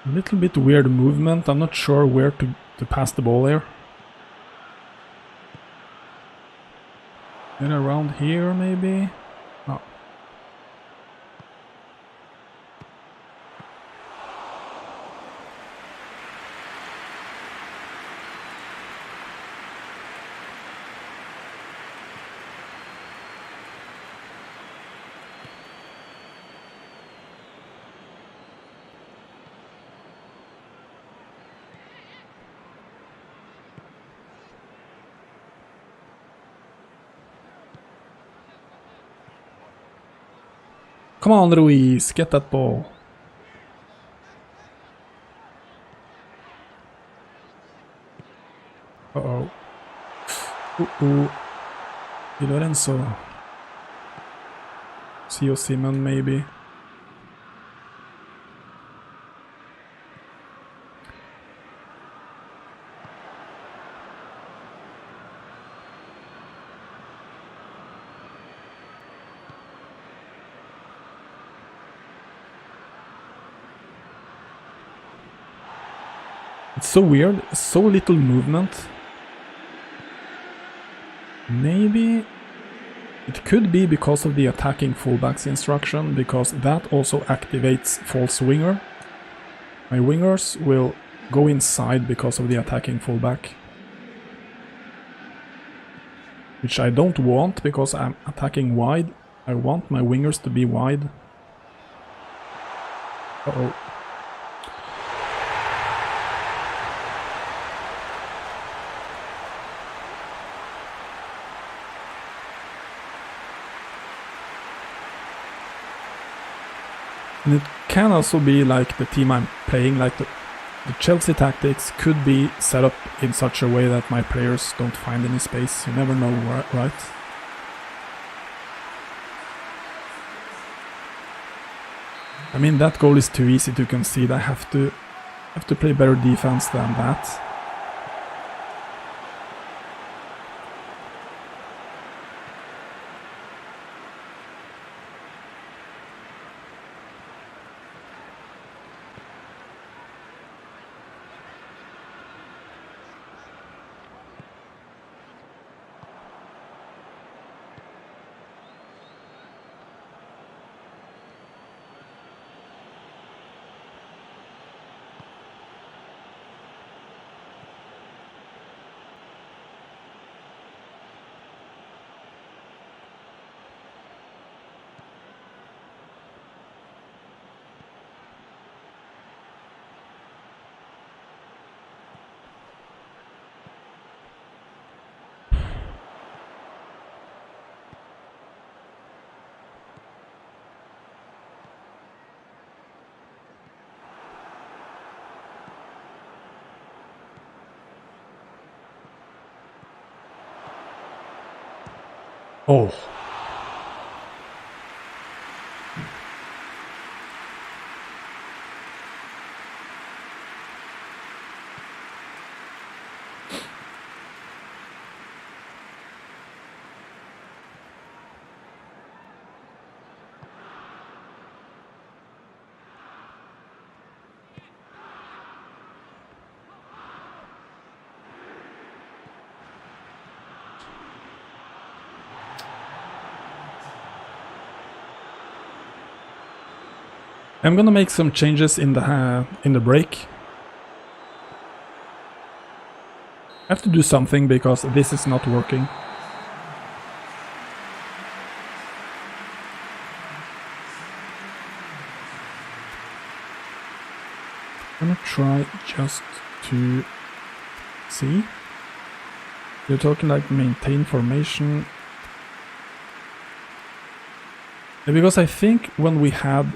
A little bit weird movement. I'm not sure where to pass the ball here. Get around here, maybe? Oh. Come on, Ruiz, get that ball. Uh-oh. Uh-oh. Di Lorenzo. Theo Simon, maybe. It's so weird, so little movement. Maybe it could be because of the attacking fullbacks instruction, because that also activates false winger. My wingers will go inside because of the attacking fullback. Which I don't want because I'm attacking wide. I want my wingers to be wide. Uh-oh. And it can also be like the team I'm playing, like the Chelsea tactics could be set up in such a way that my players don't find any space. You never know, right? I mean, that goal is too easy to concede. I have to play better defense than that. Oh. I'm gonna make some changes in the break. I have to do something because this is not working. I'm gonna try just to see. You're talking like maintain formation. Because I think when we had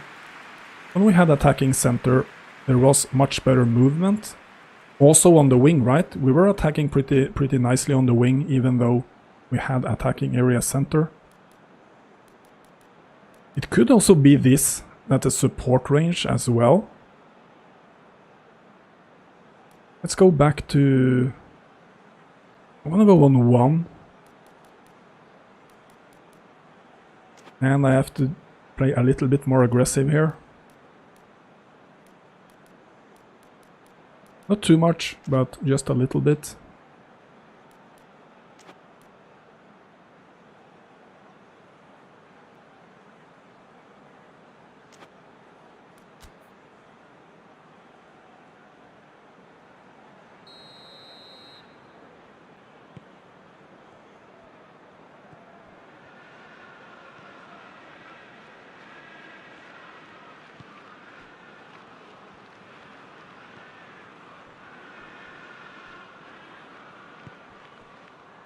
attacking center, there was much better movement. Also on the wing, right? We were attacking pretty nicely on the wing, even though we had attacking area center. It could also be this, that the support range as well. Let's go back to... I want to go on 1. And I have to play a little bit more aggressive here. Not too much, but just a little bit.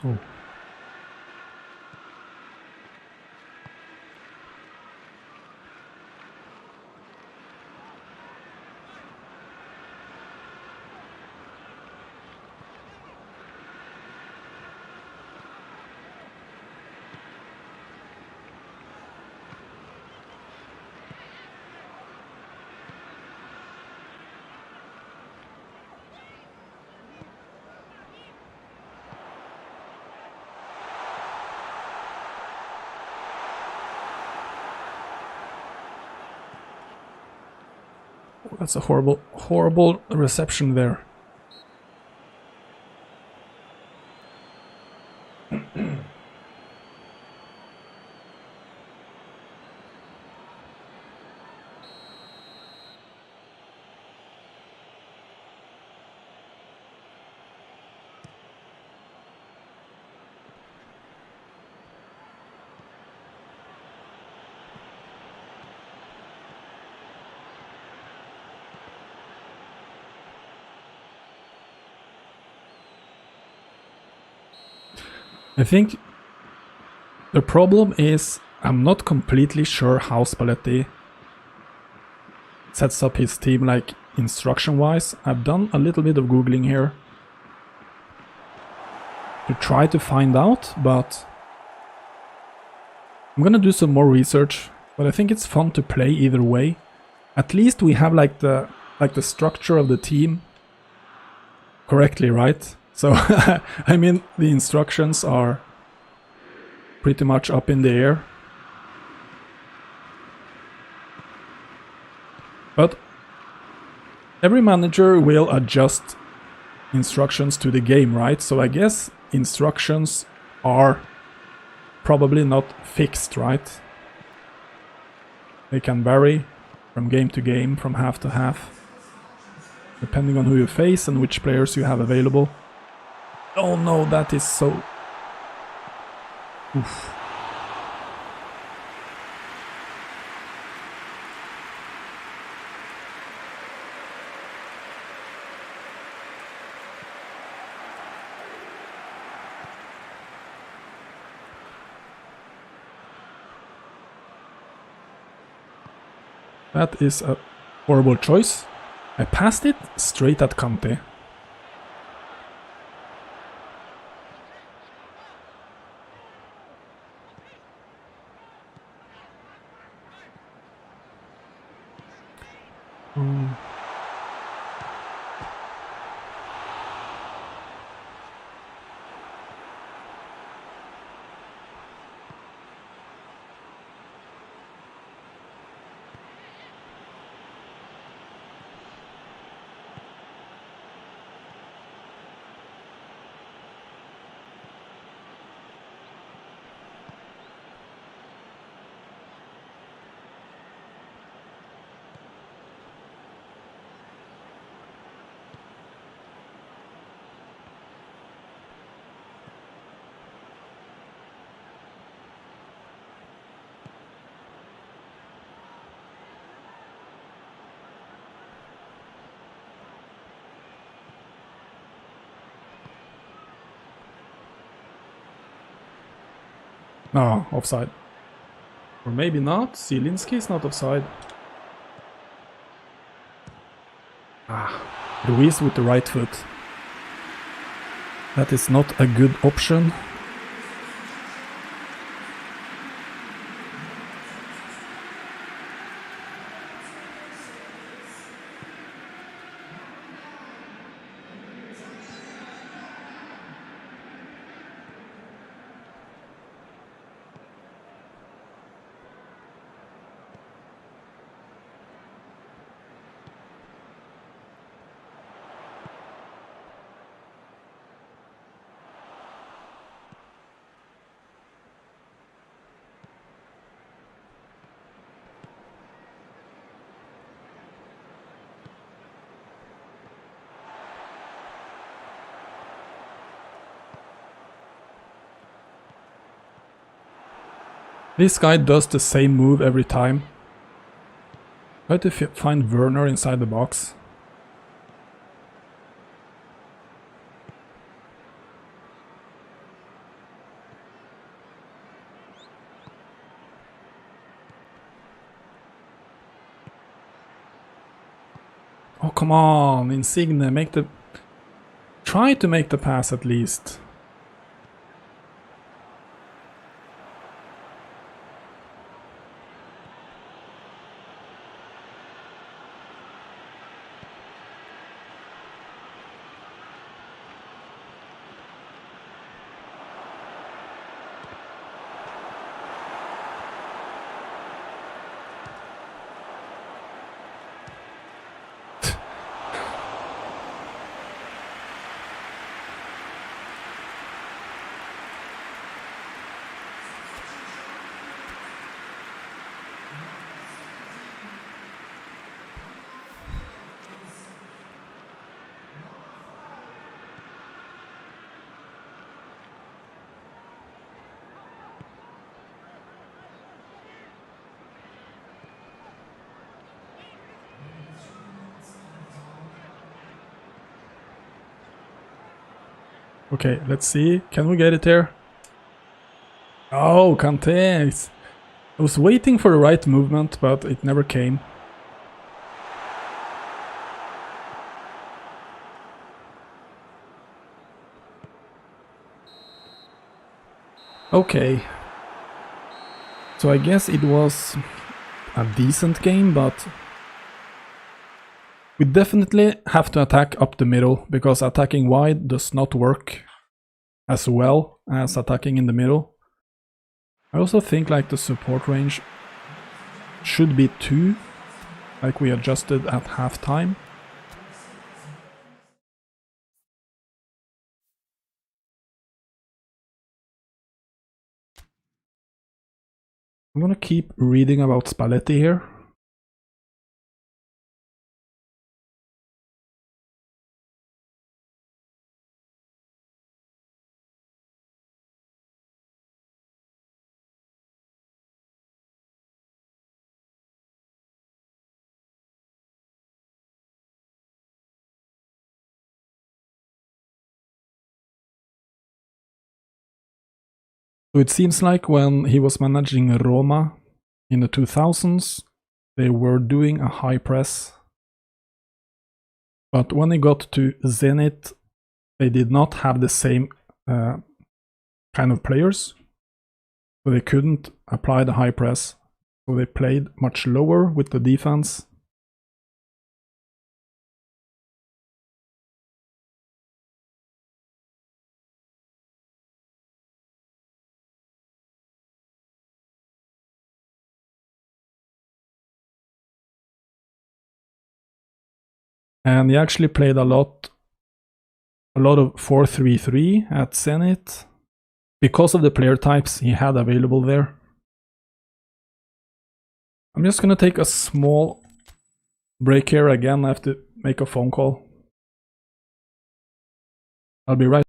Oh. That's a horrible, horrible reception there. I think the problem is I'm not completely sure how Spalletti sets up his team, like instruction-wise. I've done a little bit of googling here to try to find out, but I'm gonna do some more research. But I think it's fun to play either way. At least we have like the structure of the team correctly, right? So I mean, the instructions are pretty much up in the air. But every manager will adjust instructions to the game, right? So I guess instructions are probably not fixed, right? They can vary from game to game, from half to half, depending on who you face and which players you have available. Oh no, that is so... Oof. That is a horrible choice. I passed it straight at Kante. No, offside. Or maybe not. Zielinski is not offside. Ah, Ruiz with the right foot. That is not a good option. This guy does the same move every time. Try to find Werner inside the box. come on, Insigne, make the... Try to make the pass at least. Okay, let's see. Can we get it there? Oh, Kante! I was waiting for the right movement, but it never came. Okay. So I guess it was a decent game, but we definitely have to attack up the middle, because attacking wide does not work as well as attacking in the middle. I also think like the support range should be 2, like we adjusted at halftime. I'm gonna keep reading about Spalletti here. So it seems like when he was managing Roma in the 2000s, they were doing a high press. But when he got to Zenit, they did not have the same kind of players. So they couldn't apply the high press. So they played much lower with the defense. And he actually played a lot of 4-3-3 at Zenit because of the player types he had available there. I'm just gonna take a small break here again. I have to make a phone call. I'll be right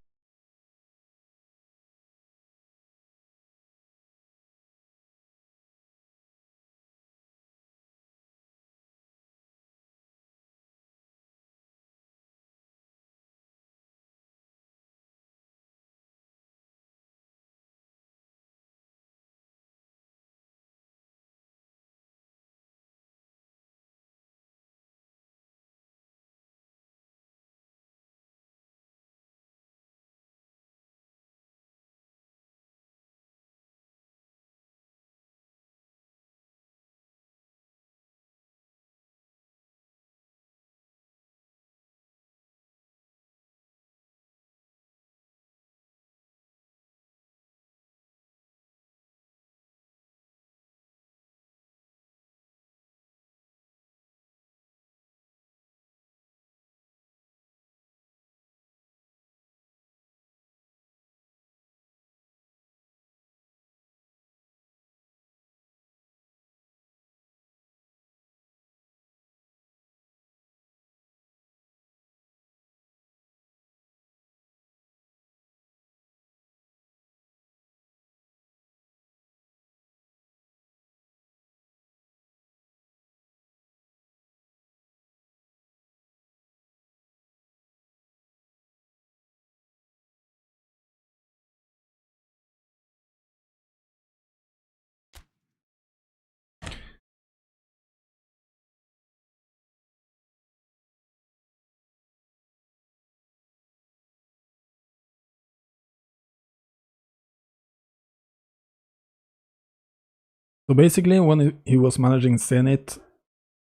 So basically, when he was managing Zenit,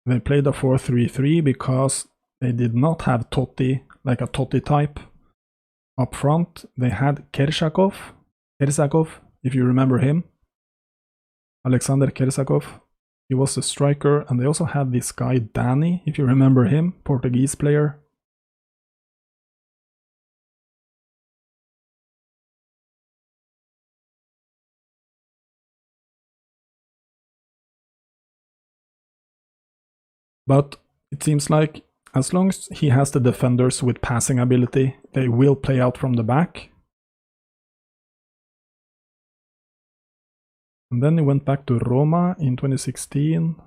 they played a 4-3-3 because they did not have Totti, like a Totti type, up front. They had Kersakov, if you remember him, Alexander Kersakov. He was the striker, and they also had this guy Danny, if you remember him, Portuguese player. But it seems like as long as he has the defenders with passing ability, they will play out from the back. And then he went back to Roma in 2016.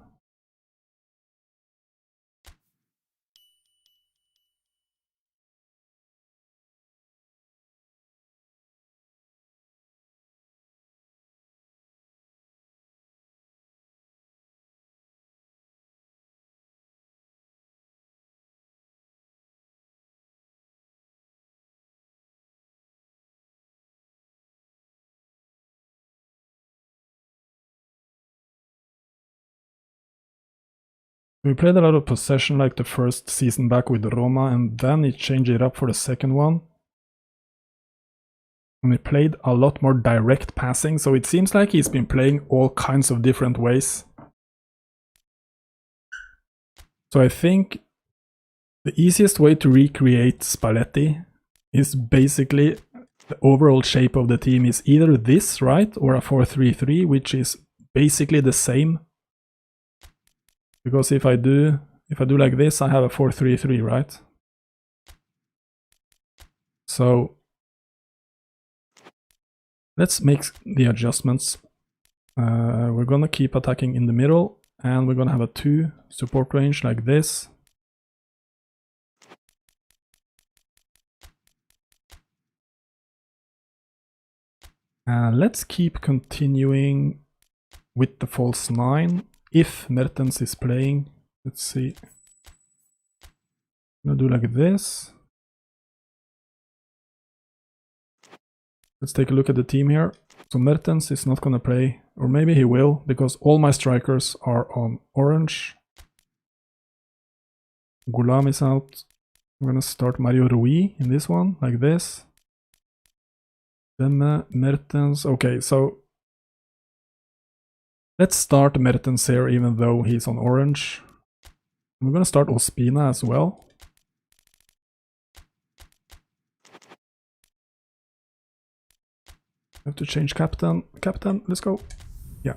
We played a lot of possession like the first season back with Roma, and then he changed it up for the second one. And we played a lot more direct passing, so it seems like he's been playing all kinds of different ways. So I think the easiest way to recreate Spalletti is basically the overall shape of the team is either this, right, or a 4-3-3, which is basically the same. Because if I do like this, I have a 4-3-3, right? So let's make the adjustments. We're gonna keep attacking in the middle, and we're gonna have a 2 support range like this. Let's keep continuing with the false 9 if Mertens is playing. Let's see. I'm gonna do like this. Let's take a look at the team here. So Mertens is not gonna play, or maybe he will, because all my strikers are on orange. Gulam is out. I'm gonna start Mario Rui in this one, like this. Then Mertens. Okay, so let's start Mertens here, even though he's on orange. I'm gonna start Ospina as well. I have to change captain. Captain, let's go. Yeah.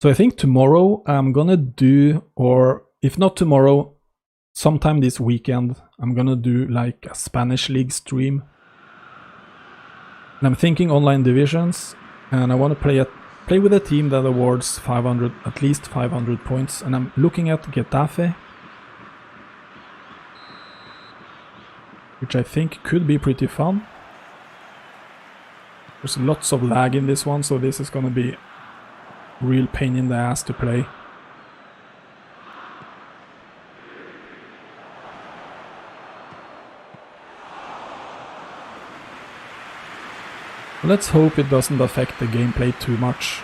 So I think tomorrow I'm gonna do, or if not tomorrow, sometime this weekend, I'm gonna do like a Spanish league stream. And I'm thinking online divisions, and I want to play with a team that awards 500, at least 500 points. And I'm looking at Getafe, which I think could be pretty fun. There's lots of lag in this one, so this is gonna be real pain in the ass to play. Let's hope it doesn't affect the gameplay too much.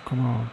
Come on.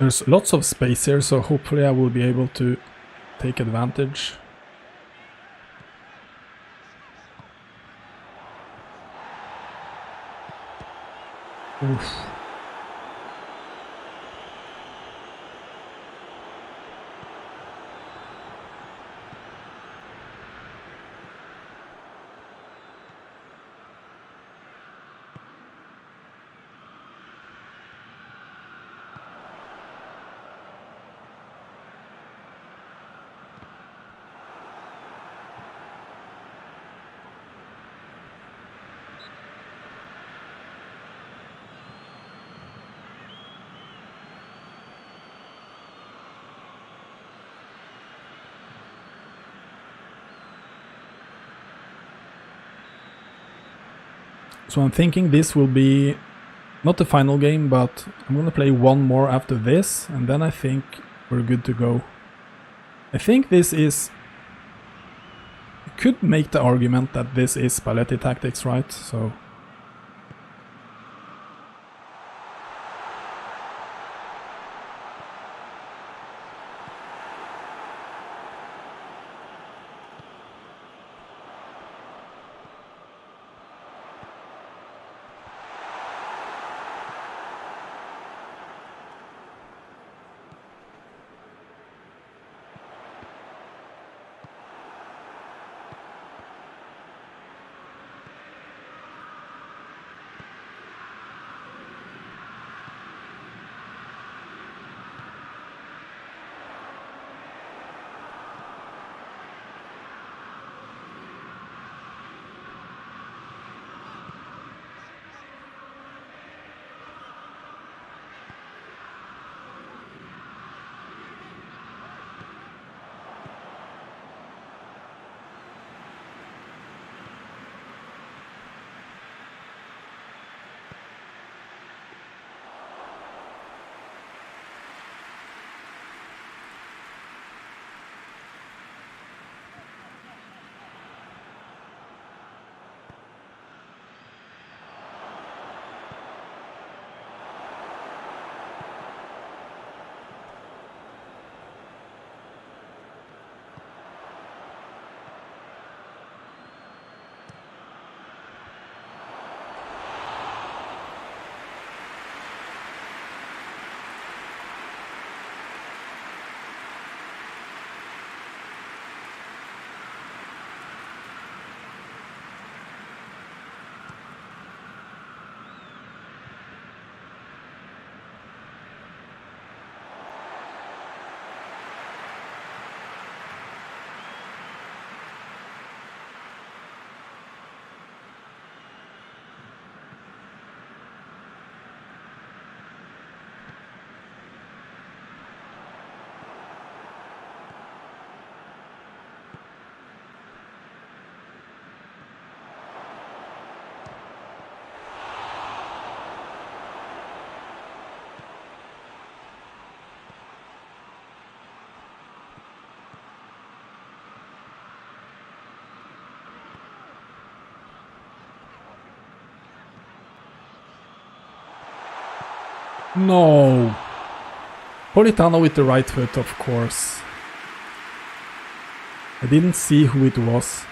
There's lots of space here, so hopefully I will be able to take advantage. Oof. So I'm thinking this will be not the final game, but I'm gonna play one more after this, and then I think we're good to go. I think this is... You could make the argument that this is Spalletti tactics, right? So... No! Politano with the right foot, of course. I didn't see who it was.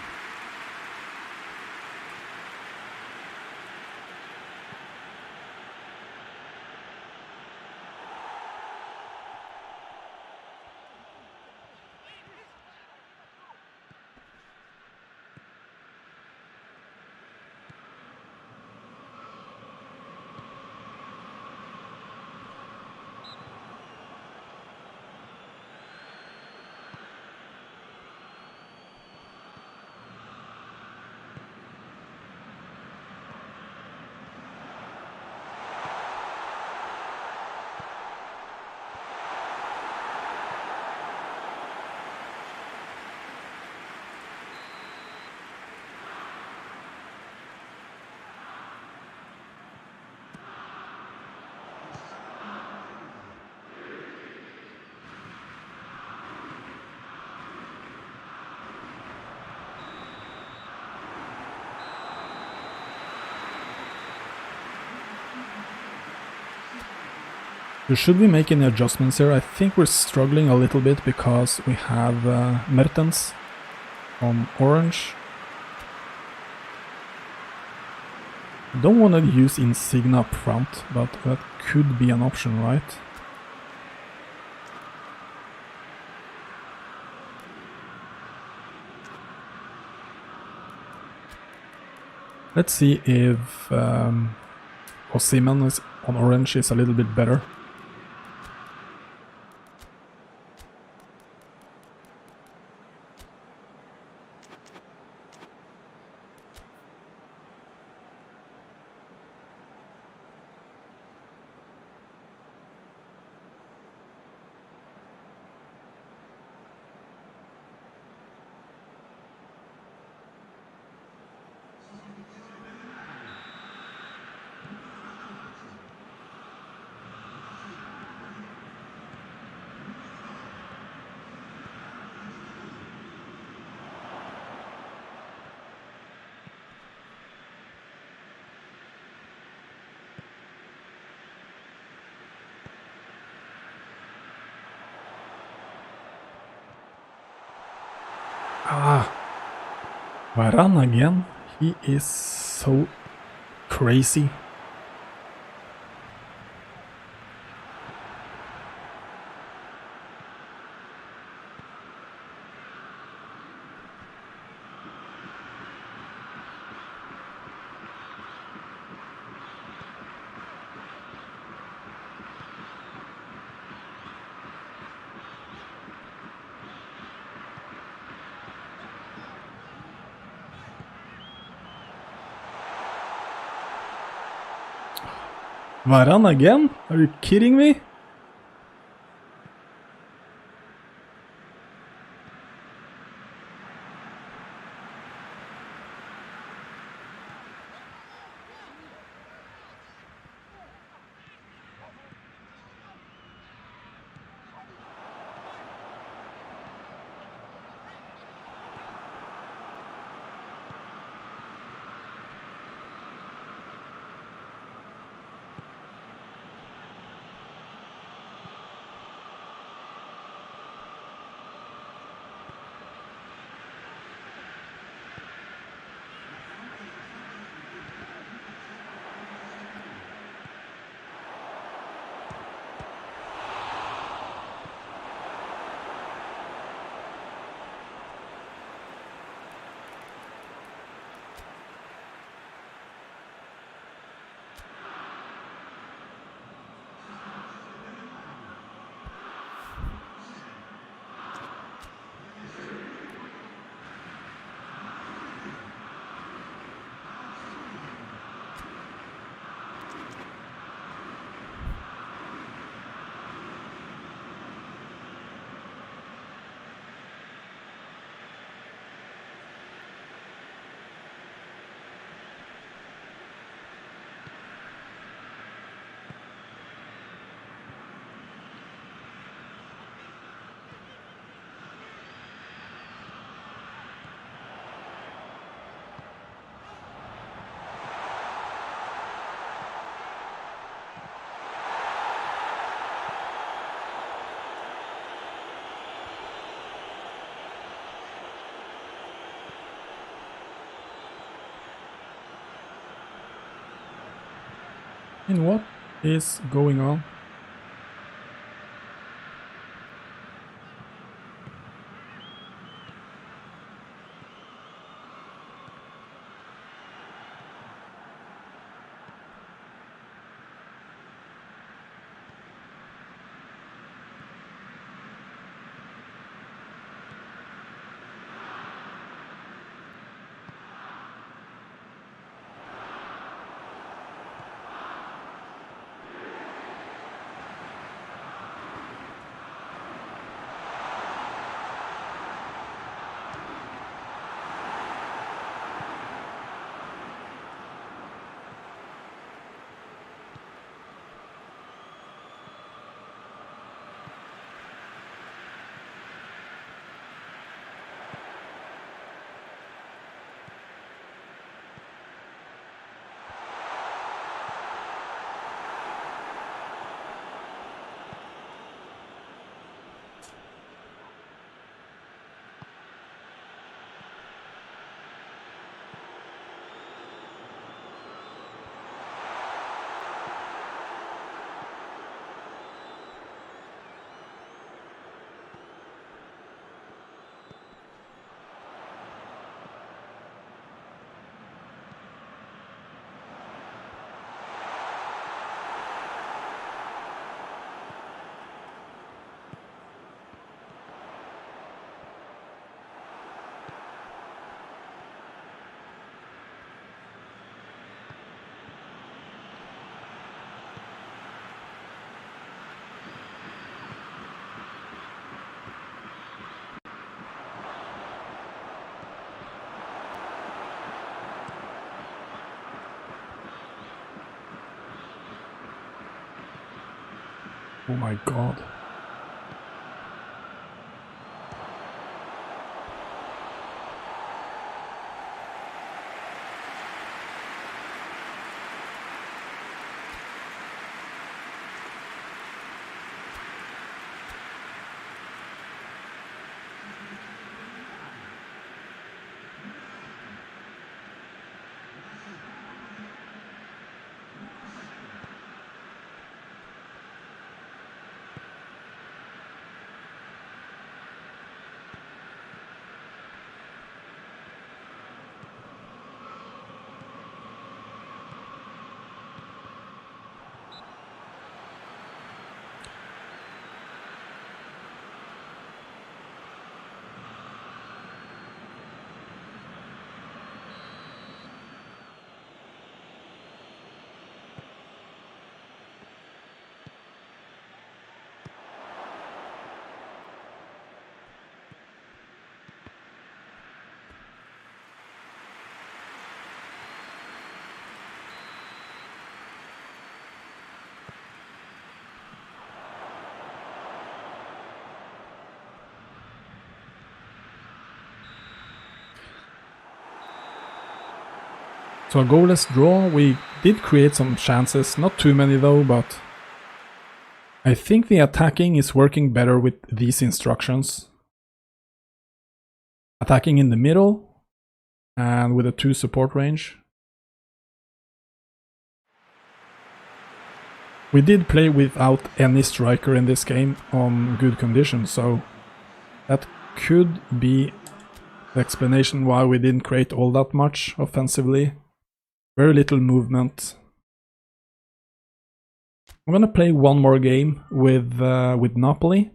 So should we make any adjustments here? I think we're struggling a little bit because we have Mertens on orange. Don't want to use Insignia up front, but that could be an option, right? Let's see if Osimhen is on orange is a little bit better. Ah, Varane again. He is so crazy. Varane again? Are you kidding me? And what is going on? Oh my god. So a goalless draw, we did create some chances, not too many though, but I think the attacking is working better with these instructions. Attacking in the middle and with a 2 support range. We did play without any striker in this game on good conditions, so that could be the explanation why we didn't create all that much offensively. Very little movement. I'm gonna play one more game with Napoli.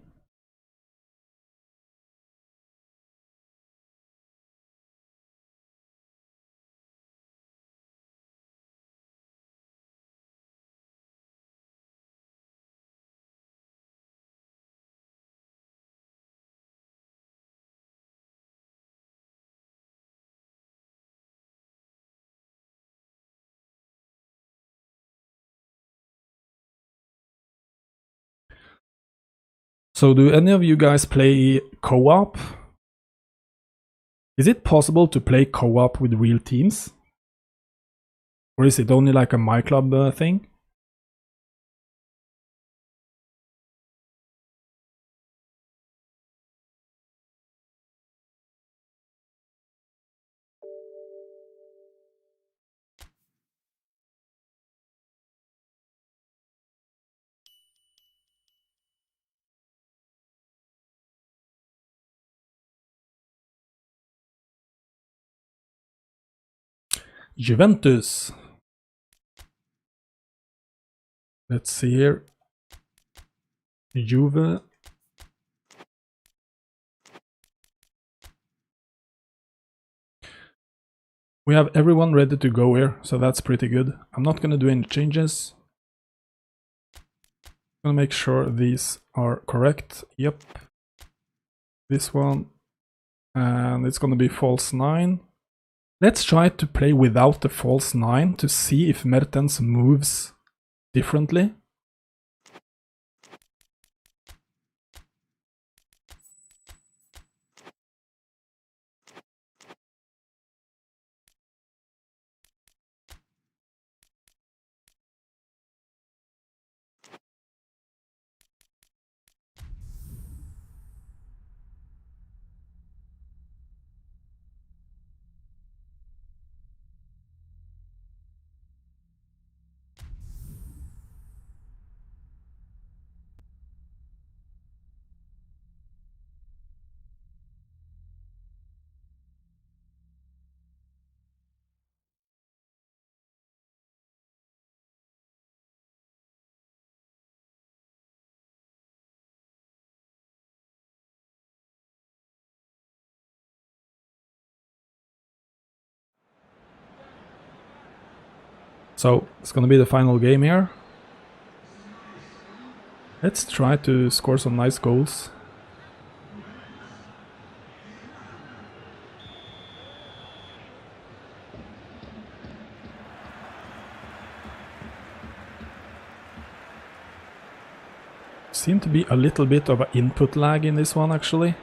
So do any of you guys play co-op? Is it possible to play co-op with real teams? Or is it only like a My Club thing? Juventus. Let's see here. Juve. We have everyone ready to go here, so that's pretty good. I'm not gonna do any changes. I'm gonna make sure these are correct. Yep. This one. And it's gonna be false 9. Let's try to play without the false 9 to see if Mertens moves differently. So it's gonna be the final game here. Let's try to score some nice goals. Seem to be a little bit of an input lag in this one actually.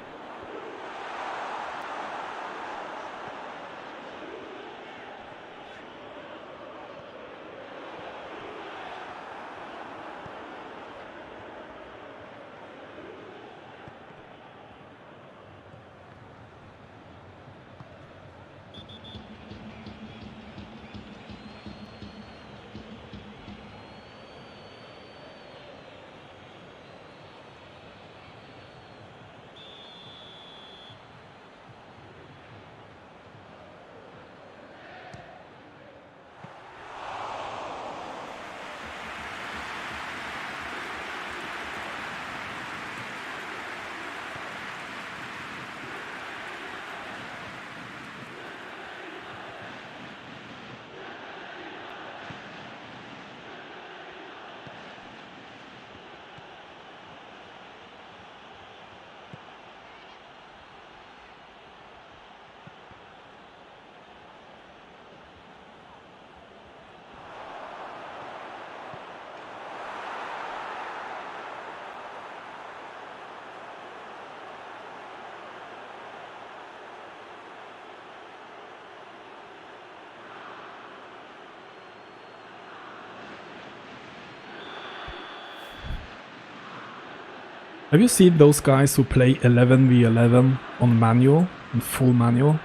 Have you seen those guys who play 11v11 on manual, on full manual?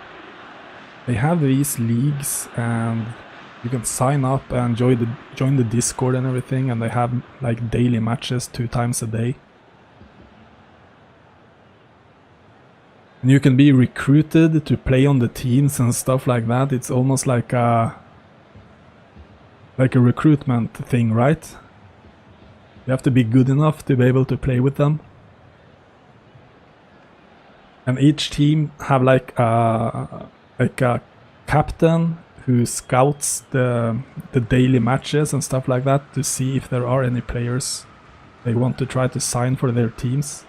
They have these leagues and you can sign up and join the Discord and everything, and they have like daily matches 2 times a day. And you can be recruited to play on the teams and stuff like that. It's almost like a recruitment thing, right? You have to be good enough to be able to play with them. And each team have like a captain who scouts the daily matches and stuff like that to see if there are any players they want to try to sign for their teams.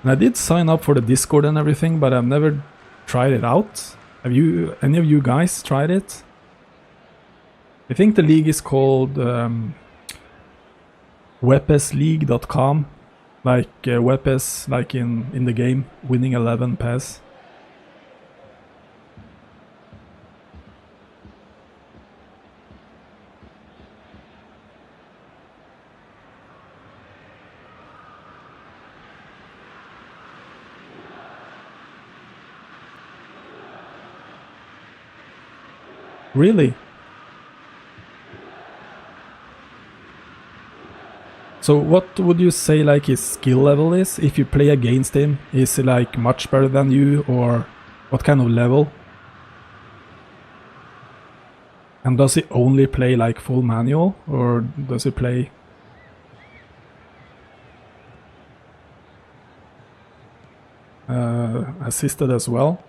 And I did sign up for the Discord and everything, but I've never tried it out. Have you, any of you guys tried it? I think the league is called wepesleague.com, like Wepes, like in the game, winning 11 PES. Really? So what would you say like his skill level is if you play against him? Is he like much better than you, or what kind of level? And does he only play like full manual, or does he play assisted as well?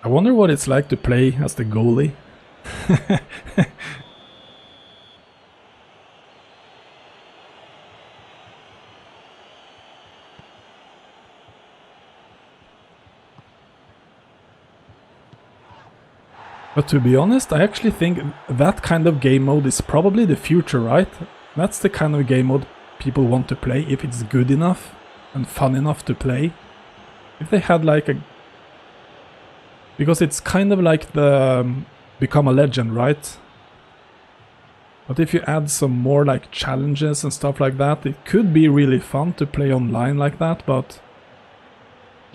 I wonder what it's like to play as the goalie. But to be honest, I actually think that kind of game mode is probably the future, right? That's the kind of game mode people want to play if it's good enough and fun enough to play. If they had like a... Because it's kind of like the Become a Legend, right? But if you add some more like challenges and stuff like that, it could be really fun to play online like that, but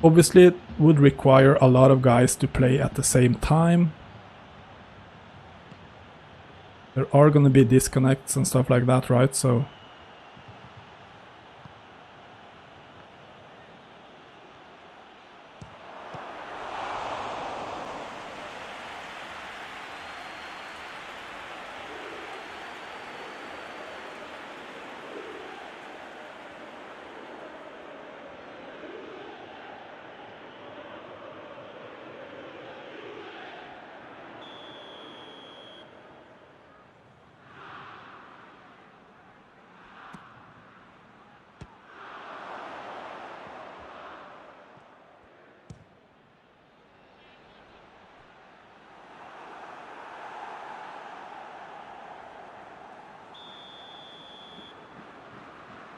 obviously it would require a lot of guys to play at the same time. There are gonna be disconnects and stuff like that, right? So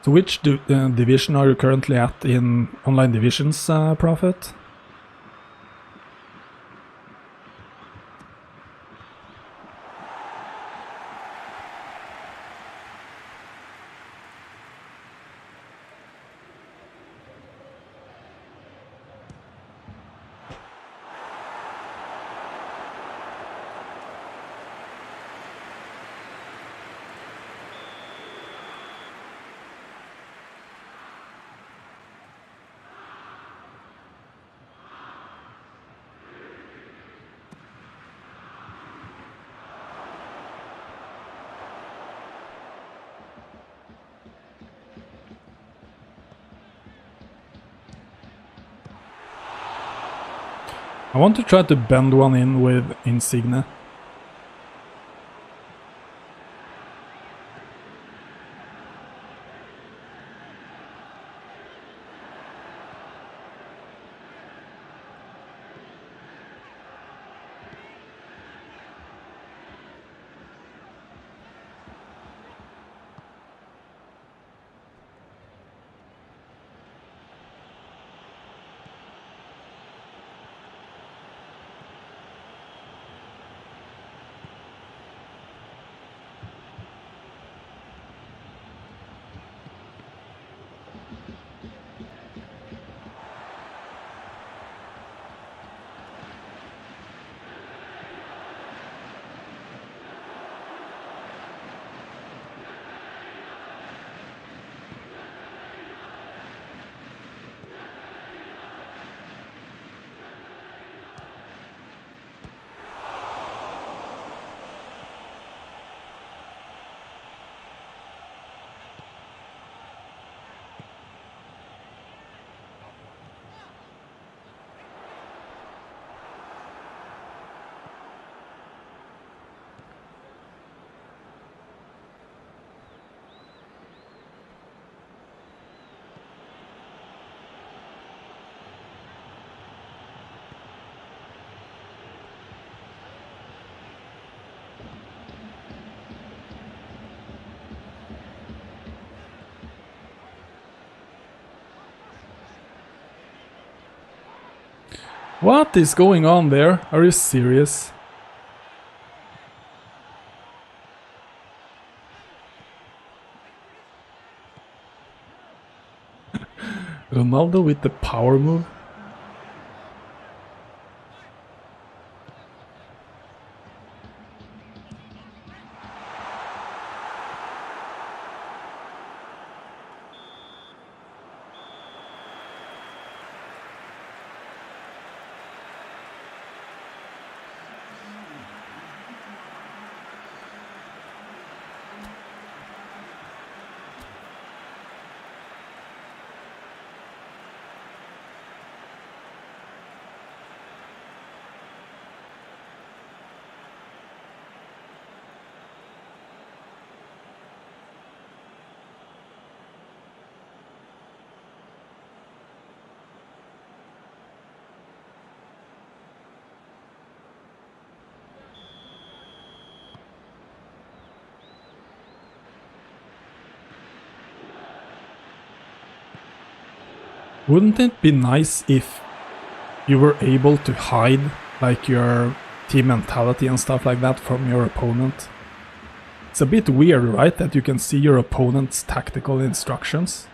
So which division are you currently at in online divisions, Prophet? I want to try to bend one in with Insigne. What is going on there? Are you serious? Ronaldo with the power move? Wouldn't it be nice if you were able to hide like your team mentality and stuff like that from your opponent? It's a bit weird, right, that you can see your opponent's tactical instructions?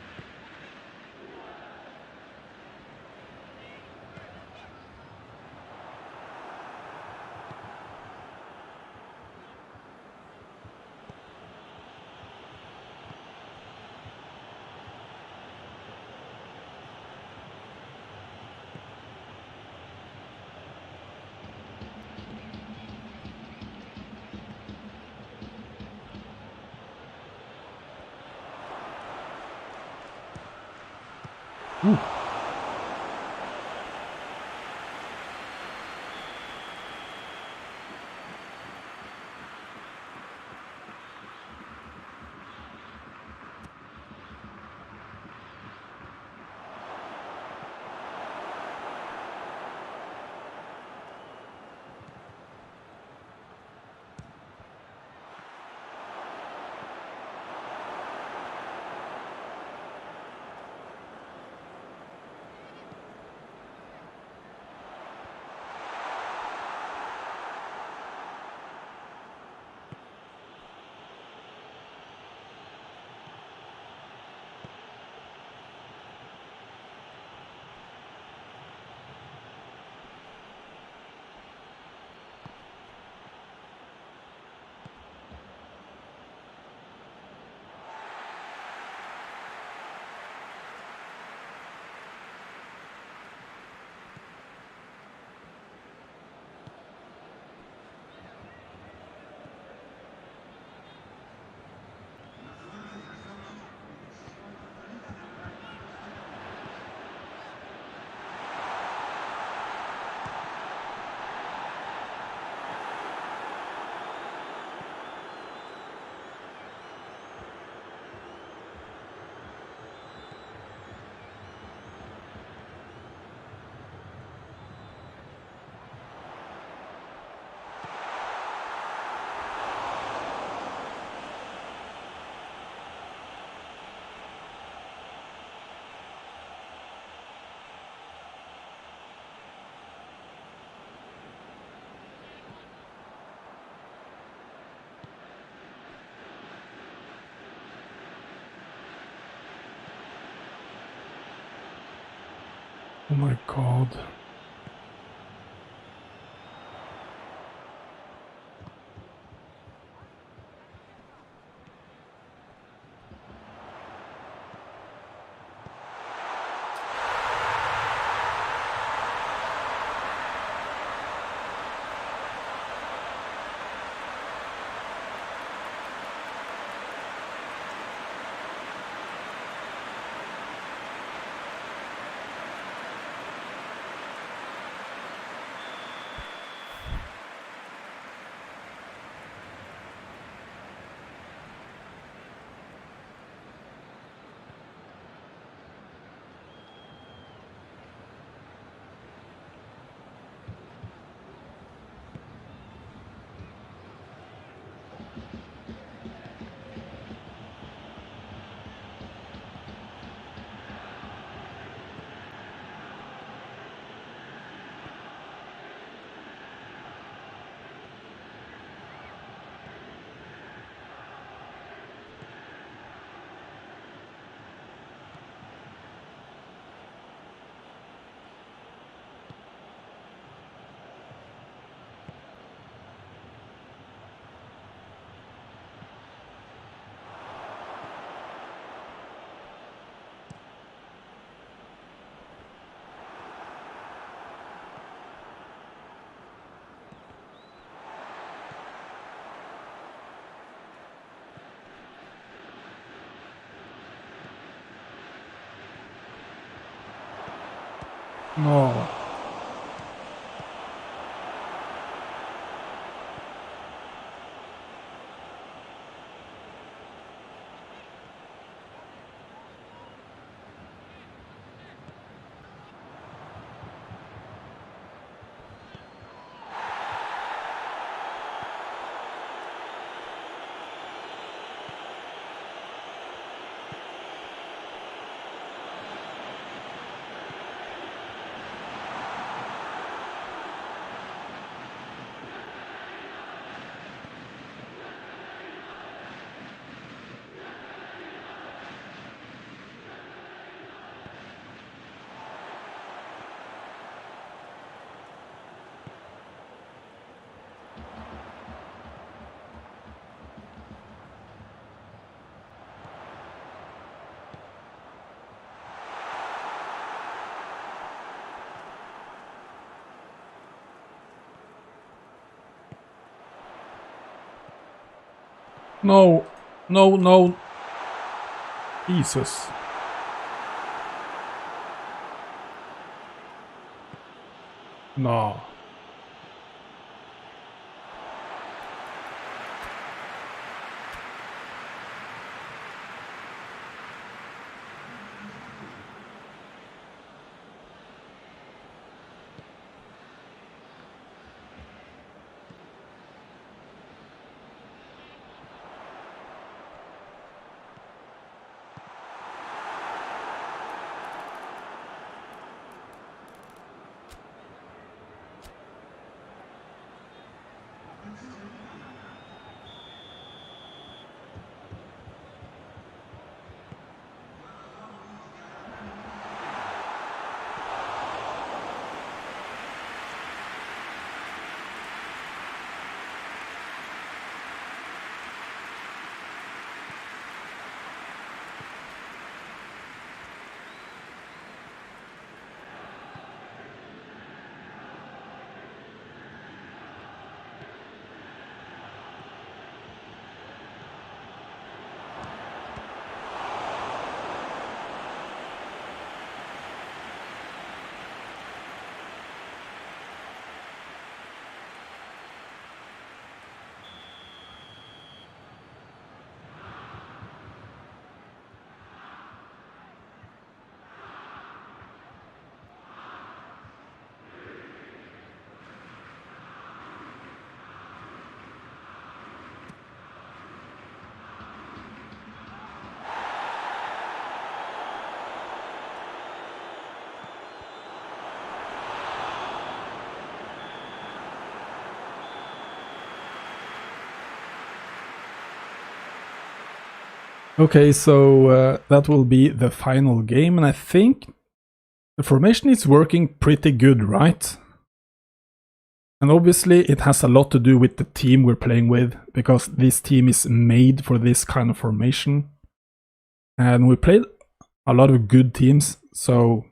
Ooh. Oh my god. No. No. No, no. Jesus. No. Okay, so that will be the final game, and I think The formation is working pretty good, right? And obviously it has a lot to do with the team we're playing with, because this team is made for this kind of formation. And we played a lot of good teams, so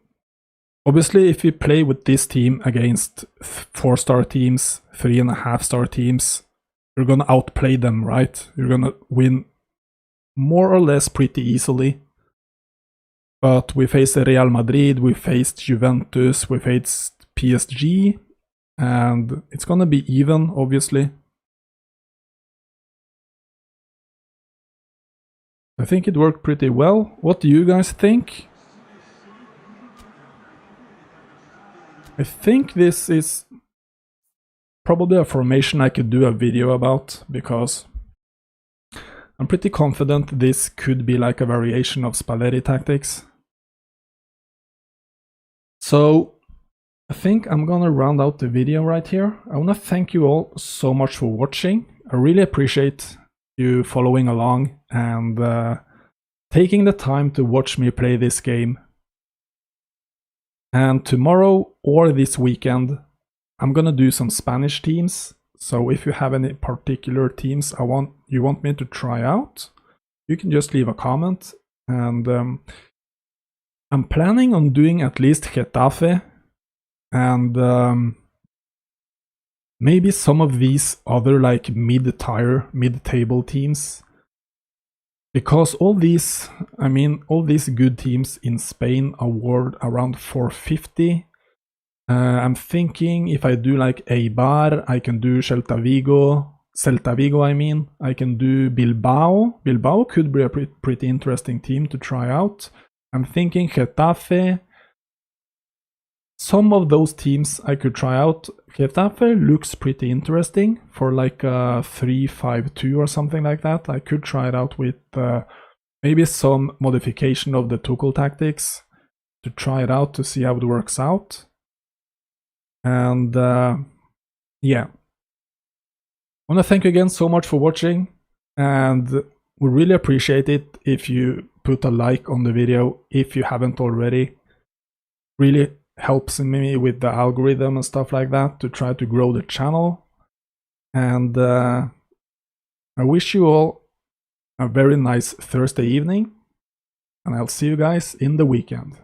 obviously if we play with this team against 4-star teams, 3.5-star teams, you're gonna outplay them, right? You're gonna win more or less pretty easily. But we faced Real Madrid, we faced Juventus, we faced PSG, and it's gonna be even, obviously. I think it worked pretty well. What do you guys think? I think this is probably a formation I could do a video about, because I'm pretty confident this could be like a variation of Spalletti tactics. So I think I'm gonna round out the video right here. I wanna thank you all so much for watching. I really appreciate you following along and taking the time to watch me play this game. And tomorrow or this weekend, I'm gonna do some Spanish teams. So if you have any particular teams you want me to try out, you can just leave a comment. And I'm planning on doing at least Getafe and maybe some of these other like mid-table teams. Because all these good teams in Spain award around 450. I'm thinking if I do like Eibar, I can do Celta Vigo, I can do Bilbao. Bilbao could be a pretty interesting team to try out. I'm thinking Getafe. Some of those teams I could try out. Getafe looks pretty interesting for like a 3-5-2 or something like that. I could try it out with maybe some modification of the Tuchel tactics to try it out to see how it works out. And yeah, I want to thank you again so much for watching, and we really appreciate it if you put a like on the video if you haven't already. Really helps me with the algorithm and stuff like that to try to grow the channel. And I wish you all a very nice Thursday evening, and I'll see you guys in the weekend.